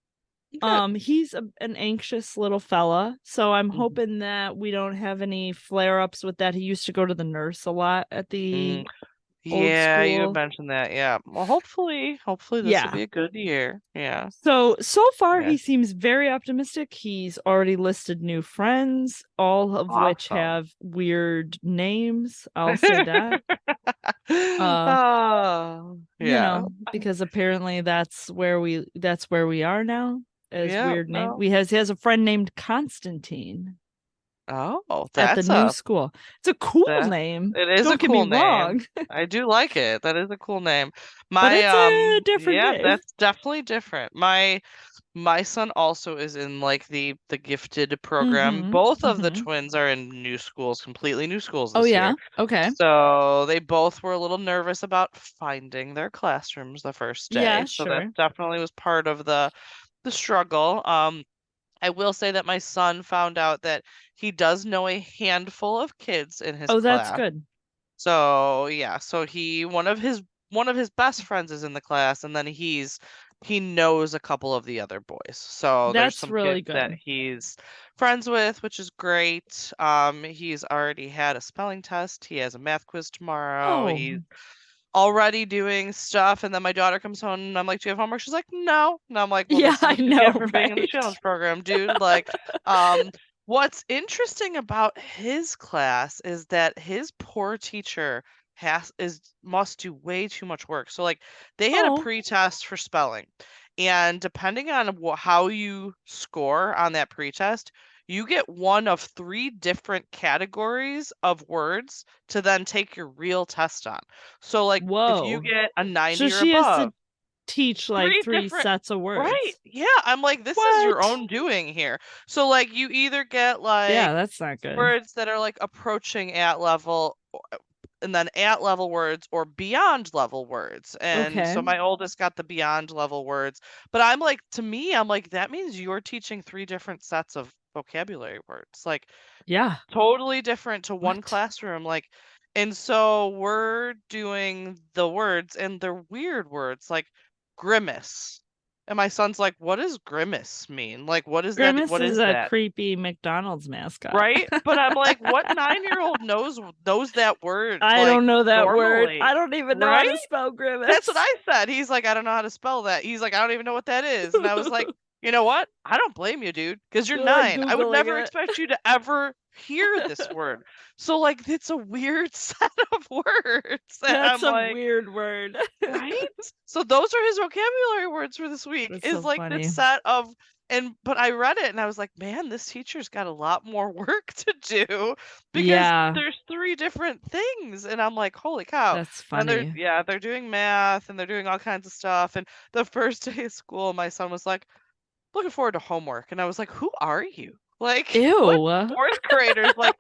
Good. He's an anxious little fella, so I'm Mhm. hoping that we don't have any flare-ups with that. He used to go to the nurse a lot at the old Yeah, you had school. mentioned that. Yeah. Well, hopefully this will Yeah. be a good year. Yeah. So far Yeah. he seems very optimistic. He's already listed new friends, all of which Awesome. have weird names. I'll say that. Oh, yeah. Because apparently that's where we are now as Yeah, weird name. no. He has a friend named Constantine Oh, at the that's new a school. It's a cool that name. it is a Don't get me cool name. wrong, I do like it. That is a cool name. but My it's a different yeah, name. that's definitely different. My son also is in like the gifted program. Mm-hmm. Both of the Mm-hmm. twins are in new schools, completely new schools Oh this yeah. year. Okay. So they both were a little nervous about finding their classrooms the first day. Yeah, So that sure. definitely was part of the struggle. I will say that my son found out that he does know a handful of kids in his Oh, that's class. good. So yeah, so he one of his best friends is in the class, and then he knows a couple of the other boys. So there's That's some really kids that good. he's friends with, which is great. He's already had a spelling test. He has a math quiz tomorrow. Oh, He's already doing stuff, and then my daughter comes home and I'm like, "Do you have homework?" She's like, "No." And I'm like, "Well, yeah, this is I what you get know, for being in the right? challenge program, dude." Like, um, what's interesting about his class is that his poor teacher must do way too much work. So like they had a Oh, pre-test for spelling, and depending on how you score on that pre-test, you get one of three different categories of words to then take your real test on. So, like, if you whoa. get a So 90 or she has to above, teach like three three different sets of right. words. Yeah, I'm like, this is your What? own doing here. So, like, you either get Yeah, like that's not good. words that are like approaching at level, and then at level words or beyond level words. And Okay. so my oldest got the beyond level words. But I'm like, to me, I'm like, that means you're teaching three different sets of vocabulary words. Like, Yeah. totally different to one What? classroom, like and so we're doing the words, and they're weird words, like grimace. And my son's like, "What does grimace mean? Like, what is that? Grimace What is is a that?" creepy McDonald's mascot. Right? But I'm like, "What 9-year-old knows that word, I like, don't know that word. normally?" I don't even know how Right? to spell That's what grimace. I said. He's like, "I don't know how to spell that." He's like, "I don't even know what that is." And I was like, "You know what? I don't blame you, dude, because 'cause you're You're like 9. I would Googling never it. expect you to ever hear this word." So, like, it's a weird set of words, and That's I'm a like, weird word. "Right?" So those are his vocabulary words for this week, That's is so like this funny. set of but I read it and I was like, "Man, this teacher's got a lot more work to do because Yeah, there's 3 different things." And I'm like, "Holy cow." that's And funny. they're doing math and they're doing all kinds of stuff. And the first day of school, my son was like, "Looking forward to homework." And I was like, "Who are you?" Like, what Ew. 4th grader's like,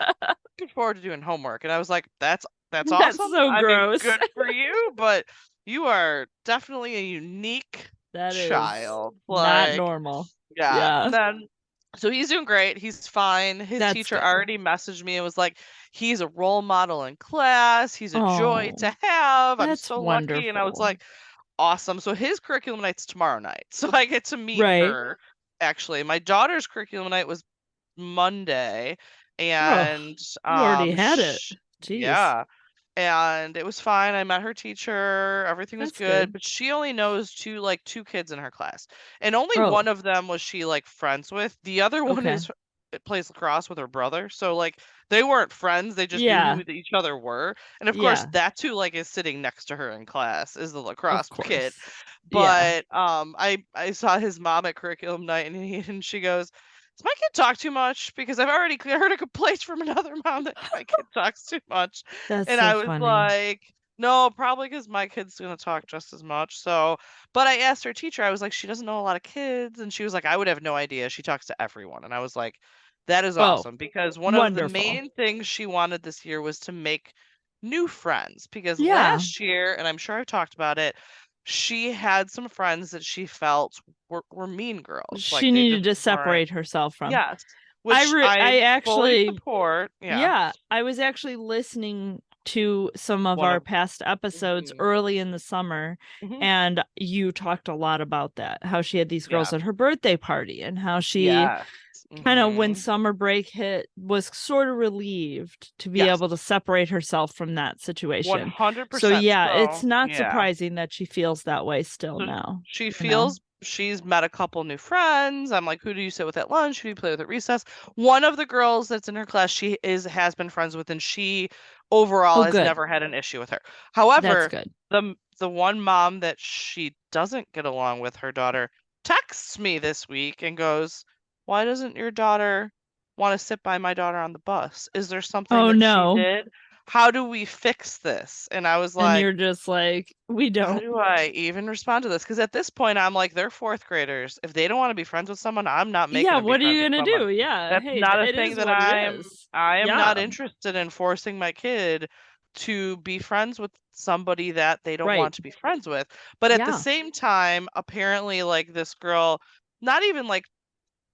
"Looking forward to doing homework." And I was like, "That's That's awesome. so I mean, gross. good for you, but you are definitely a unique That is child." not Like, normal. yeah. Yeah, And then so he's doing great. He's fine. His that's teacher good. already messaged me and was like, "He's a role model in class. He's a joy Oh, to have. I'm that's so lucky." And I was wonderful. like, "Awesome." So his curriculum night's tomorrow night. So I get to meet Right. her. Actually, my daughter's curriculum night was Monday, Oh, and you already had it. Jeez, yeah, and it was fine. I met her teacher, everything was that's good, good. but she only knows two kids in her class. And only Oh, one of them was she like friends with. The other one okay. is plays lacrosse with her brother. So like they weren't friends, they just knew Yeah, who each other were. And of course, yeah, that's who like is sitting next to her in class is the of lacrosse kid. course. Yeah. But I saw his mom at curriculum night, and and she goes, "Does my kid talk too much? Because I've already heard a complaint from another mom that my kid talks too much." That's And so I was funny. like, "No, probably because my kid's gonna talk just as much." So, but I asked her teacher, I was like, "She doesn't know a lot of kids," and she was like, "I would have no idea. She talks to everyone." And I was like, "That is Oh, awesome," because one of the wonderful. main things she wanted this year was to make new friends. Because Yeah, last year, and I'm sure I've talked about it, she had some friends that she felt were mean girls. she Like they needed just to weren't. separate herself from. Yes, which I I fully actually, support. Yeah. yeah, I was actually listening to some of One our of- past episodes Mhm. early in the summer, Mhm. and you talked a lot about that, how she had these girls Yeah. at her birthday party, and how she Yes. kind of, when Mhm. summer break hit, was sort of relieved to be Yes. able to separate herself from that situation. 100%. So yeah, it's not yeah. surprising that she feels that way still So now. she you know? feels she's met a couple new friends. I'm like, who do you sit with at lunch? Who do you play with at recess? One of the girls that's in her class, she has been friends with, and she overall Oh, has good. never had an issue with her. That's However, good. the one mom that she doesn't get along with, her daughter, texts me this week and goes, "Why doesn't your daughter want to sit by my daughter on the bus? Is there something Oh, that no. she did? How do we fix this?" And I was And like, you're just like, we how don't. do I even respond to this? Because at this point, I'm like, they're fourth graders. If they don't want to be friends with someone, I'm not making Yeah, them be what are friends you with gonna someone. do? Yeah, That's hey, not a it thing is that what it I is. am not Yeah, interested in forcing my kid to be friends with somebody that they don't right. want to be friends with. But at the Yeah. same time, apparently, like this girl, not even like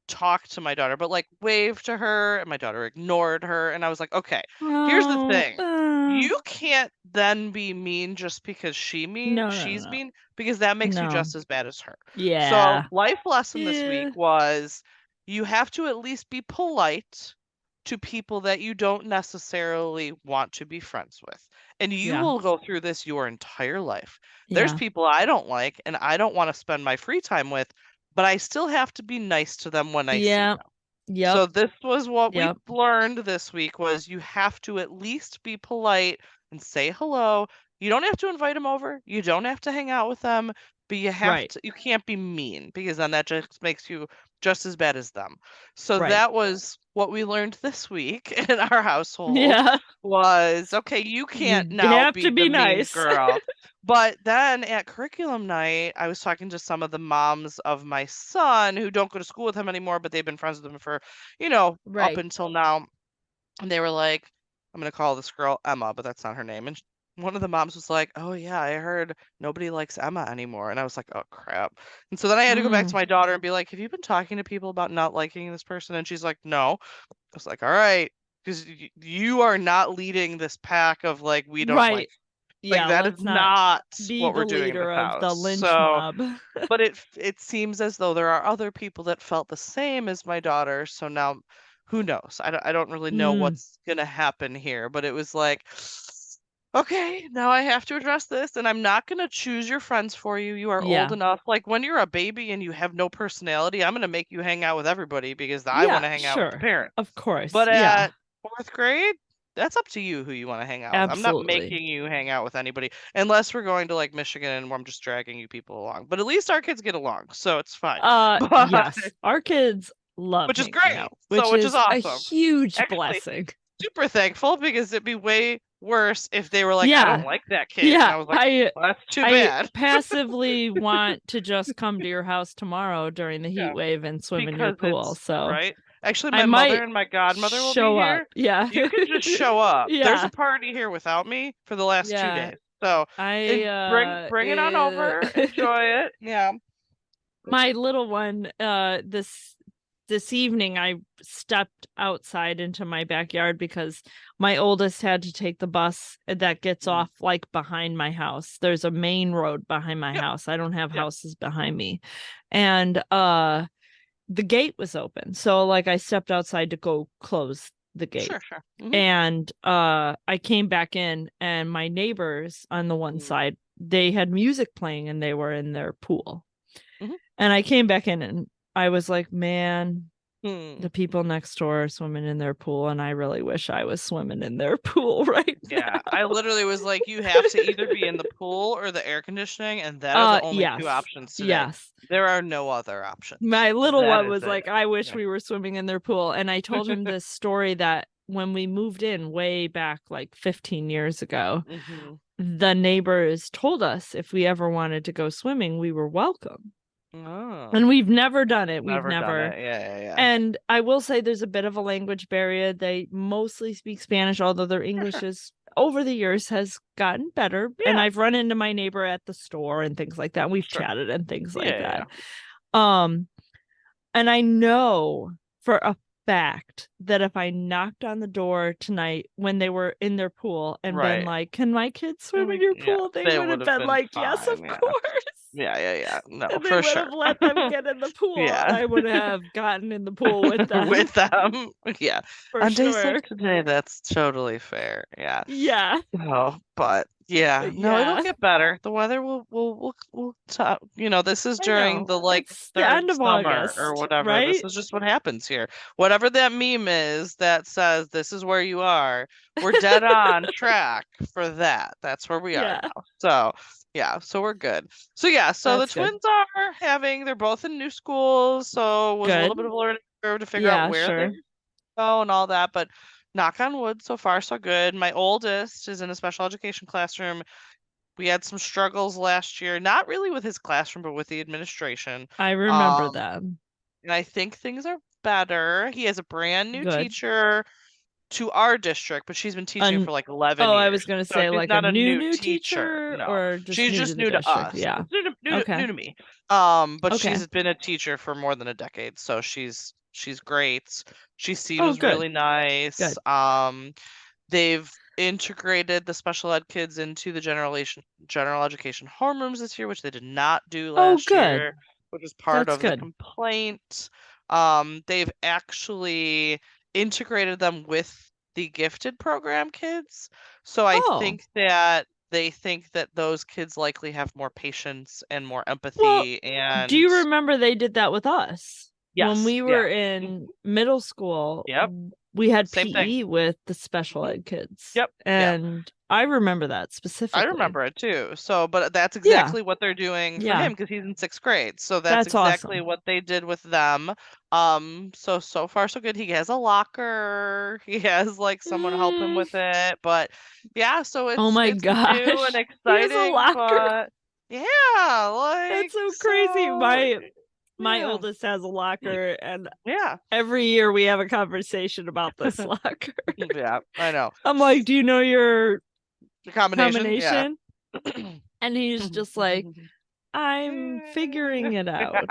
talked to my daughter, but like waved to her, and my daughter ignored her. And I was like, okay, here's the Oh, thing. You can't then be mean just because she's no. mean, because that makes you No. just as bad as her. So Yeah. life lesson this Yeah. week was you have to at least be polite to people that you don't necessarily want to be friends with. And you Yeah. will go through this your entire life. There's Yeah. people I don't like and I don't want to spend my free time with, but I still have to be nice to them when I see Yeah. them. Yep. So this was what we Yep. learned this week was you have to at least be polite and say hello. You don't have to invite them over. You don't have to hang out with them, but you have Right. to you can't be mean because then that just makes you just as bad as them. So Right. that was what we learned this week in our household Yeah. was okay, you can't You now have be to the be mean nice. girl. But then at curriculum night, I was talking to some of the moms of my son who don't go to school with him anymore, but they've been friends with him for, up Right. until now. And they were like, I'm going to call this girl Emma, but that's not her name. And one of the moms was like, "Oh, yeah, I heard nobody likes Emma anymore." And I was like, "Oh, crap." And so then I had to go back to Mm. my daughter and be like, "Have you been talking to people about not liking this person?" And she's like, "No." I was like, "All right. Because you are not leading this pack of like, we don't Right. like Yeah, that is let's not not be what we're the doing in this leader of house." the lynch So, mob. but it seems as though there are other people that felt the same as my daughter. So now, who knows? I don't really know Mm. what's gonna happen here. But it was like, okay, now I have to address this, and I'm not gonna choose your friends for you. You are old Yeah. enough. Like when you're a baby and you have no personality, I'm gonna make you hang out with everybody because I want Yeah, to hang out with the sure. parents. Of course. But Yeah. at fourth grade, that's up to you who you want to hang out with. I'm not Absolutely. making you hang out with anybody unless we're going to like Michigan and I'm just dragging you people along. But at least our kids get along, so it's fine. But Yes. Our kids love which is hanging great. out, So which which is is a awesome. huge Actually, blessing. super thankful because it'd be way worse if they were like, I don't Yeah. like that kid. And Yeah. I was like, well, that's too I bad. passively want to just come to your house tomorrow during the heat Yeah, wave and swim in your because pool. it's So right. Actually, I my mother might and my godmother will be show up. here. Yeah. You can just show up. There's Yeah. a party here without me for the last 2 Yeah. days. So I bring it on over, enjoy it. Yeah. my little one this evening I stepped outside into my backyard because my oldest had to take the bus that gets Mhm. off like behind my house. There's a main road behind my Yep. house. I don't have Yep. houses behind me. And the gate was open. So like I stepped outside to go close the gate. Sure. Mhm. And I came back in and my neighbors on the one Mhm. side, they had music playing and they were in their pool. Mhm. And I came back in and I was like, man, Hmm. the people next door are swimming in their pool and I really wish I was swimming in their pool right Yeah, now. I literally was like, you have to either be in the pool or the air conditioning, and that are the only two Yes. options today. Yes. There are no other options. My little That one is was it. like, I wish Yeah. we were swimming in their pool. And I told him this story that when we moved in way back like 15 years ago, Mhm. the neighbors told us if we ever wanted to go swimming, we were welcome. Oh, And we've never done it. We've never done never. it. Yeah. And I will say there's a bit of a language barrier. They mostly speak Spanish, although their English is over the years has gotten better. And Yeah. I've run into my neighbor at the store and things like that. We've Sure. chatted and things like Yeah. that. And I know for a fact that if I knocked on the door tonight when they were in their pool and been Right. like, "Can my kids swim in your Yeah, pool?" They they would have would have been been like, "Yes, of fine. Yeah. course." Yeah. No, And they for would sure. have let them get in the pool, and Yeah. I would have gotten in the pool with them With them. Yeah. for On days sure. like today, that's totally fair. Yeah. Yeah, Oh, but yeah, but no, it'll yeah, get better. The weather will top. This is I during know. the It's the third end of summer or August, whatever. This right? is just what happens here. Whatever that meme is that says this is where you are, we're dead on track for that. That's where we are Yeah, now. So yeah, so we're good. So yeah, so the that's good. twins they're both in new schools, so it was a Good. little bit of a learning curve to figure out Yeah, where they sure. go and all that, but knock on wood, so far so good. My oldest is in a special education classroom. We had some struggles last year, not really with his classroom, but with the administration. I remember Um, that. and I think things are better. He has a brand new Good. teacher to our district, but she's been teaching An for like 11 Oh, I years. was gonna So say she's like a not a new new teacher. teacher No, or just she's new to just the new to district. us. Yeah. New Okay. to me. But Okay. she's been a teacher for more than a decade, so she's great. She Oh, seems good. really nice. Good. They've integrated the special ed kids into the general education homerooms this year, which they did not do Oh, last good. year, which is part That's of the good. complaint. They've actually integrated them with the gifted program kids. So I Oh, think that those kids likely have more patience and more well, empathy do you and remember they did that with us? When yes, we yeah. were in middle school, Yep. we had Same thing. PE with the special Mhm. ed kids. Yep. Yeah. And I remember that I specifically. remember it too. So, but that's Yeah. exactly what they're doing for Yeah. him because he's in 6th grade. So that's That's exactly awesome. what they did with them. So far so good. He has a locker. He has like someone to help him with it. But yeah, so Oh it's my it's new and gosh. He has a exciting, locker. but yeah, like That's so crazy. My yeah. oldest has a locker, and Yeah. every year we have a conversation about this locker. Yeah, I know. I'm like, "Do you know your The combination, yeah. combination?" And he's just like, "I'm figuring it out."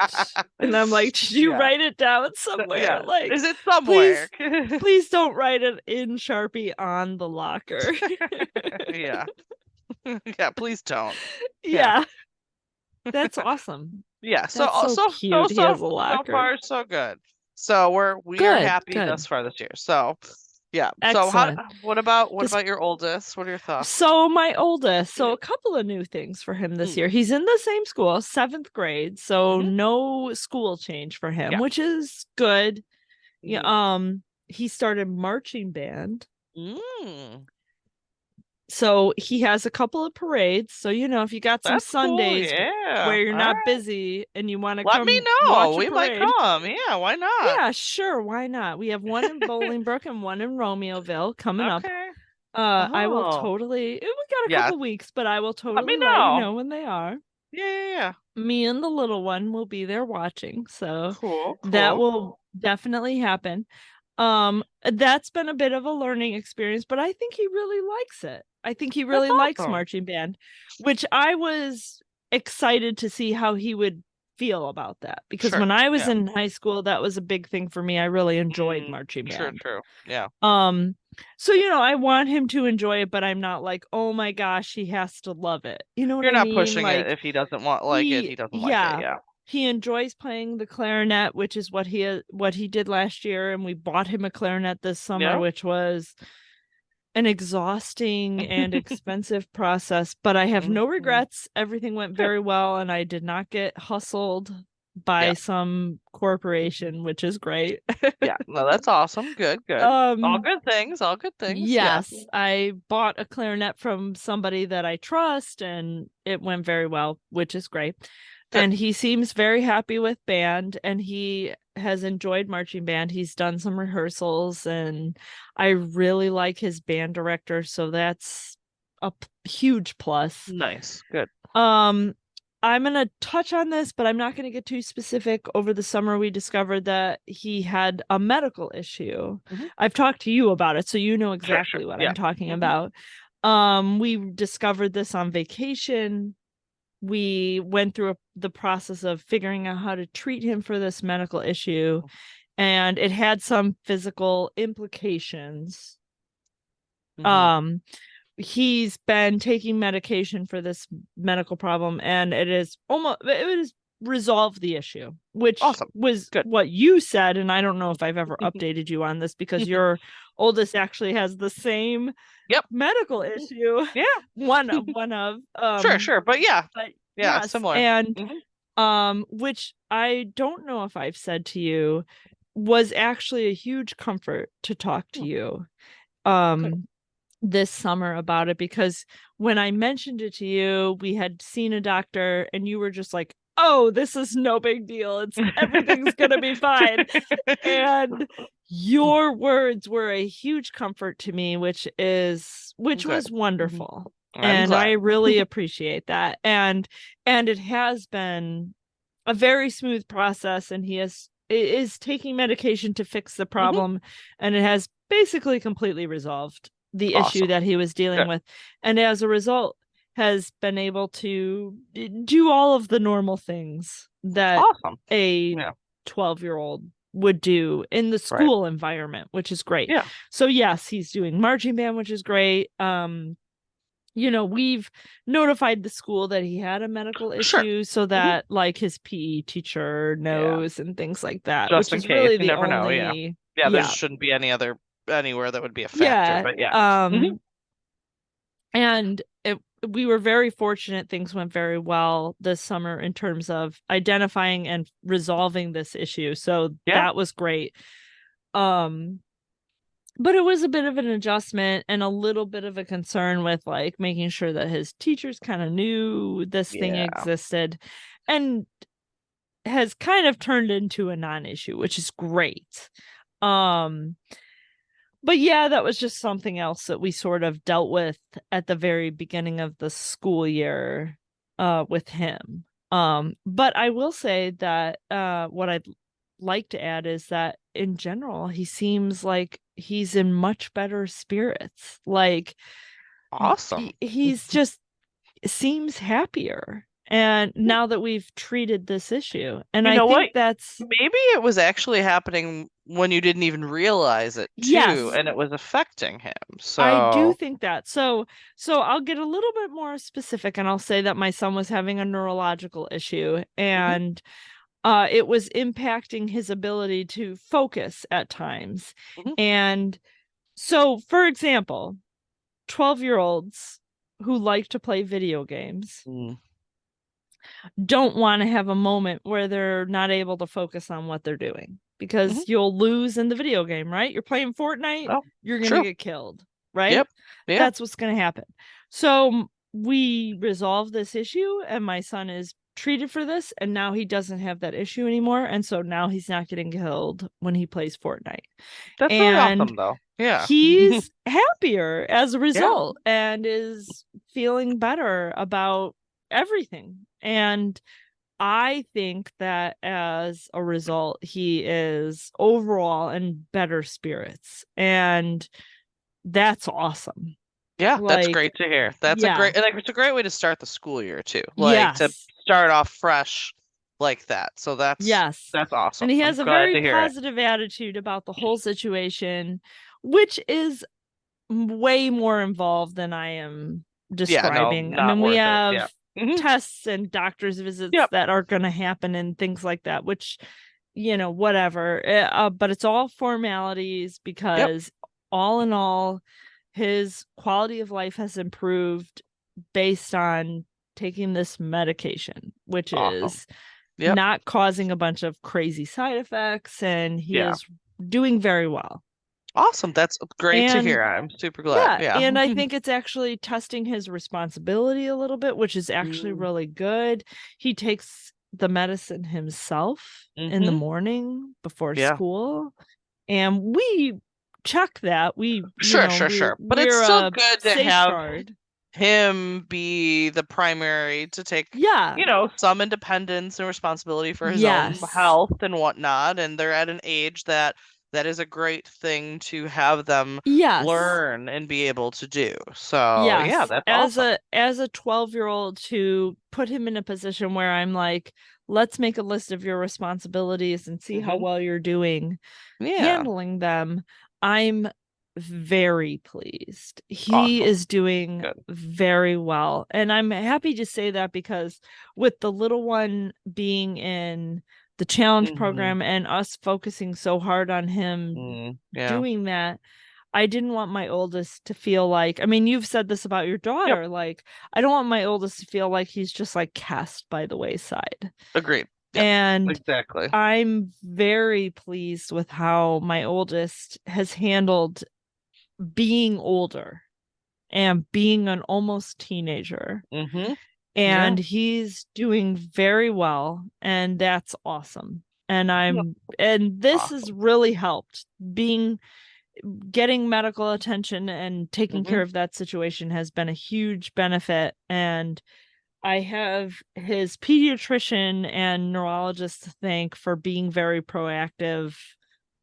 And I'm like, "Did you Yeah. write it down somewhere? Yeah. Like, Is it somewhere? please don't write it in Sharpie on the locker." Yeah. Yeah, please don't. Yeah. That's awesome. Yeah, so That's so cute. He has a so locker. far so good. So we are Good, happy good. thus far this year. So yeah. So Excellent. what about This- your oldest? What are your thoughts? So my oldest, so a couple of new things for him this year. Mm. He's in the same school, 7th grade, so Mhm. no school change for him, Yeah. which is good. Mhm. Yeah, he started marching band. Mm. So he has a couple of parades. So if you got some That's cool. Sundays Yeah. where you're All not right. busy and you want to Let come me watch know. a We might parade. come. Yeah, why not? Yeah, sure. Why not? We have one in Bolingbrook and one in Romeoville coming up. Okay. I will Oh. totally. We got a Yeah. couple weeks, but I will Let me totally let you know. know when they are. Yeah. Me and the little one will be there watching, so Cool. that will definitely happen. That's been a bit of a learning experience, but I think he really likes it. I think he really likes awesome. marching band, which I was excited to see how he would feel about that, because Sure, when I was yeah. in high school, that was a big thing for me. I really enjoyed marching band. True. Yeah. So I want him to enjoy it, but I'm not like, oh my gosh, he has to love it. You know what You're I not mean? pushing Like, it if he doesn't like it, he doesn't like it. Yeah. he enjoys playing the clarinet, which is what he did last year, and we bought him a clarinet this summer, Yeah. which was an exhausting and expensive process, but I have no regrets. Everything went very well, and I did not get hustled by some corporation, which is great. Yeah, no, that's awesome. Good. All good things. Yes, I bought a clarinet from somebody that I trust, and it went very well, which is great. Good. And he seems very happy with band, and he has enjoyed marching band. He's done some rehearsals, and I really like his band director, so that's a huge plus. Nice. Good. I'm going to touch on this, but I'm not going to get too specific. Over the summer, we discovered that he had a medical issue. Mhm. I've talked to you about it, so you know exactly what I'm talking about. We discovered this on vacation. We went through the process of figuring out how to treat him for this medical issue. and it had some physical implications. Mhm. He's been taking medication for this medical problem, and it has resolved the issue, which Awesome. was Good. what you said. And I don't know if I've ever updated you on this, because your oldest actually has the same Yep. medical issue. Yeah. one of Sure. But yeah, but yeah, yes, similar. and Mhm. which I don't know if I've said to you, was actually a huge comfort to talk to Hmm. you Good. this summer about it, because when I mentioned it to you, we had seen a doctor and you were just like, oh, this is no big deal, everything's gonna be fine. And your words were a huge comfort to me, which was Good. Mhm. wonderful. I'm And I glad. really appreciate that. And it has been a very smooth process, and he is taking medication to fix the Mhm. problem, and it has basically completely resolved the issue Awesome. that he was dealing Good. with, and as a result has been able to do all of the normal things that Awesome. a Yeah. 12-year-old would do in the Right. school environment, which is great. Yeah. So yes, he's doing marching band, which is great. We've notified the school that he had a medical Sure. issue, so Mhm. that like his PE teacher Yeah. knows and things like that, Just which in is case. really You the never know. Yeah. only. Yeah. There shouldn't be anywhere that would be a factor. Yeah. But yeah. Mhm. And we were very fortunate. Things went very well this summer in terms of identifying and resolving this issue. So Yeah. that was great. But it was a bit of an adjustment and a little bit of a concern with like making sure that his teachers kind of knew this thing Yeah. existed, and has kind of turned into a non-issue, which is great. But yeah, that was just something else that we sort of dealt with at the very beginning of the school year with him. But I will say that what I'd like to add is that in general, he seems like he's in much better spirits. Like Awesome. he's just seems happier. And now that we've treated this issue, and You I know what? think that's Maybe it was actually happening when you didn't even realize it too, yes, and it was affecting him. I do So, think that. So I'll get a little bit more specific, and I'll say that my son was having a neurological issue, mhm. and it was impacting his ability to focus at times. Mhm. And so, for example, 12-year-olds who like to play video games Mm. don't want to have a moment where they're not able to focus on what they're doing, Mhm. because you'll lose in the video game, right? You're playing Fortnite, Oh, you're going to true. get killed, right? Yep. Yeah. That's what's going to happen. So we resolved this issue, and my son is treated for this, and now he doesn't have that issue anymore, and so now he's not getting killed when he plays Fortnite, That's really and awesome, though. Yeah. he's happier as a Yeah. result and is feeling better about everything. And I think that as a result, he is overall in better spirits, and that's awesome. Yeah, that's Like, great to hear. That's a yeah, great, like, it's a great way to start the school year too. Like to yes, start off fresh like that. So yes. that's awesome. And he I'm has a glad very to hear it. positive attitude about the whole situation, which is way more involved than I am Yeah, no, describing. I not mean, we worth it. Yeah. have Hmm. tests and doctor's visits Yep. that are going to happen and things like that, which, whatever. But it's all formalities, Yep. because all in all, his quality of life has improved based on taking this medication, which Awesome. is Yep. not causing a bunch of crazy side effects, and he Yeah. is doing very well. Awesome. That's great to And hear. I'm super glad. yeah, Yeah. and I think it's actually testing his responsibility a little bit, which is actually Mm. really good. He takes the medicine himself in the Hmm. morning before Yeah. school, and we check that. We, Sure. But it's we're still a good to have safeguard. him be the primary to take, Yeah. some independence and responsibility for his own Yes. health and whatnot. And they're at an age that is a great thing to have them Yes. learn and be able to do. So yeah, Yes. that's As awesome. a 12-year-old, to put him in a position where I'm like, let's make a list of your responsibilities and see how well you're doing handling them. I'm very pleased. He Awesome. is doing Good. very well. And I'm happy to say that because with the little one being in the challenge program and us focusing so hard on him doing that, I didn't want my oldest to feel like, I mean, you've said this about your daughter, like, I don't want my oldest to feel like he's just like cast by the wayside. Agreed. Yep. And exactly. I'm very pleased with how my oldest has handled being older and being an almost teenager. And he's doing very well, and that's awesome. And and this has really helped. Getting medical attention and taking care of that situation has been a huge benefit. And I have his pediatrician and neurologist to thank for being very proactive.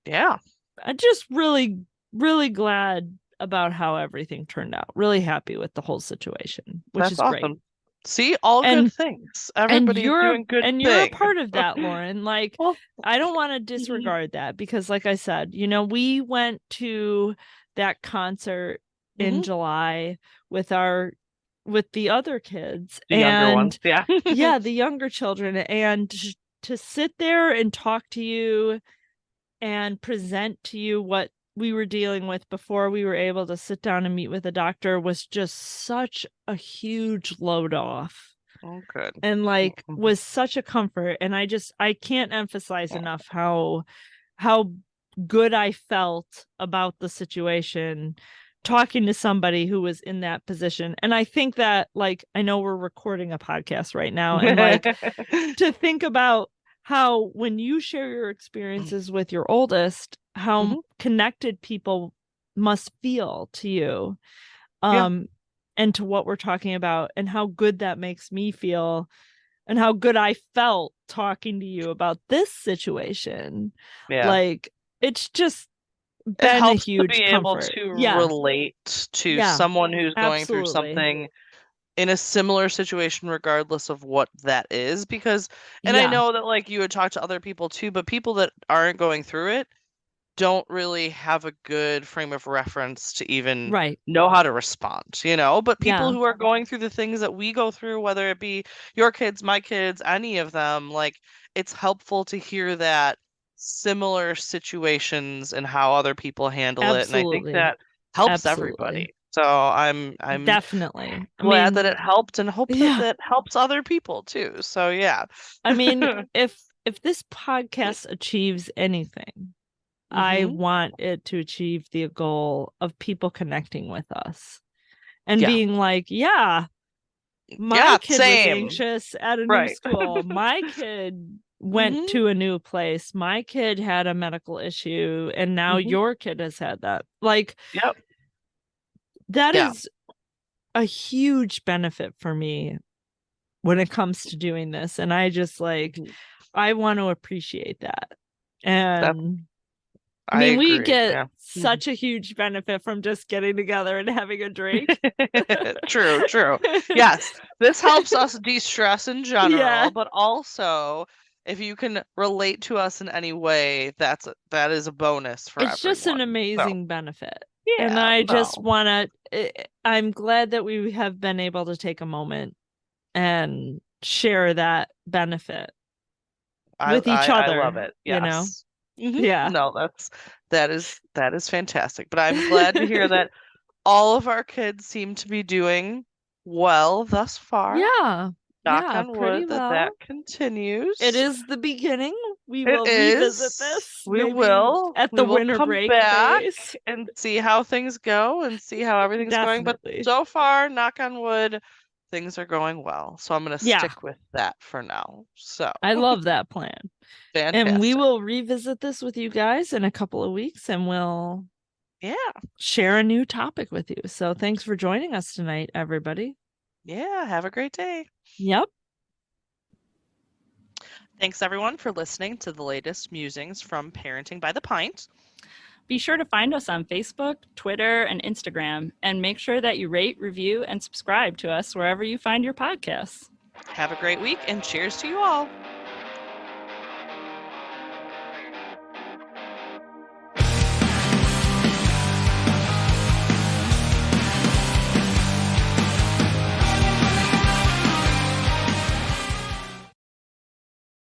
Yeah. I'm just really, really glad about how everything turned out. Really happy with the whole situation, which is awesome. great. See, all good things. Everybody's doing good and things. You're a part of that, Lauren. Like, I don't want to disregard that because, like I said, you know, we went to that concert in July with the other kids, the younger ones. Yeah. Yeah, the younger children, and to sit there and talk to you and present to you what we were dealing with before we were able to sit down and meet with a doctor was just such a huge load off. Oh, good. And like was such a comfort. And I can't emphasize enough how good I felt about the situation talking to somebody who was in that position. And I think that, like, I know we're recording a podcast right now, and like to think about how when you share your experiences with your oldest, how connected people must feel to you, and to what we're talking about, and how good that makes me feel, and how good I felt talking to you about this situation. Like, it's just been a huge to be comfort. able to relate to someone who's going through something in a similar situation, regardless of what that is. Because, and I know that like you would talk to other people too, but people that aren't going through it don't really have a good frame of reference to even know how to respond, you know. But people who are going through the things that we go through, whether it be your kids, my kids, any of them, like, it's helpful to hear that similar situations and how other people handle it. And I think that helps everybody. So I'm definitely glad that it helped, and hope that that helps other people too. So yeah. I mean, if this podcast achieves anything, I want it to achieve the goal of people connecting with us and being like, my kid was anxious at a new school. My kid went to a new place. My kid had a medical issue, and now your kid has had that. Like, that is a huge benefit for me when it comes to doing this. And I just like, I want to appreciate that. And I mean, we get such a huge benefit from just getting together and having a drink. True. Yes. This helps us de-stress in general, but also if you can relate to us in any way, that is a bonus for everyone. It's just an amazing benefit. And I just want to, I'm glad that we have been able to take a moment and share that benefit with each other. I love it. Yes. You know? Yeah. No, that is fantastic. But I'm glad to hear that all of our kids seem to be doing well thus far. Yeah. Knock on wood that continues. It is the beginning. We will revisit this. We will at the winter break phase and see how things go and see how everything's going. But so far, knock on wood, things are going well. So I'm going to stick with that for now. So I love that plan. Fantastic. And we will revisit this with you guys in a couple of weeks, and we'll share a new topic with you. So thanks for joining us tonight, everybody. Yeah, have a great day. Yep. Thanks everyone for listening to the latest musings from Parenting by the Pint. Be sure to find us on Facebook, Twitter, and Instagram, and make sure that you rate, review, and subscribe to us wherever you find your podcasts. Have a great week, and cheers to you all.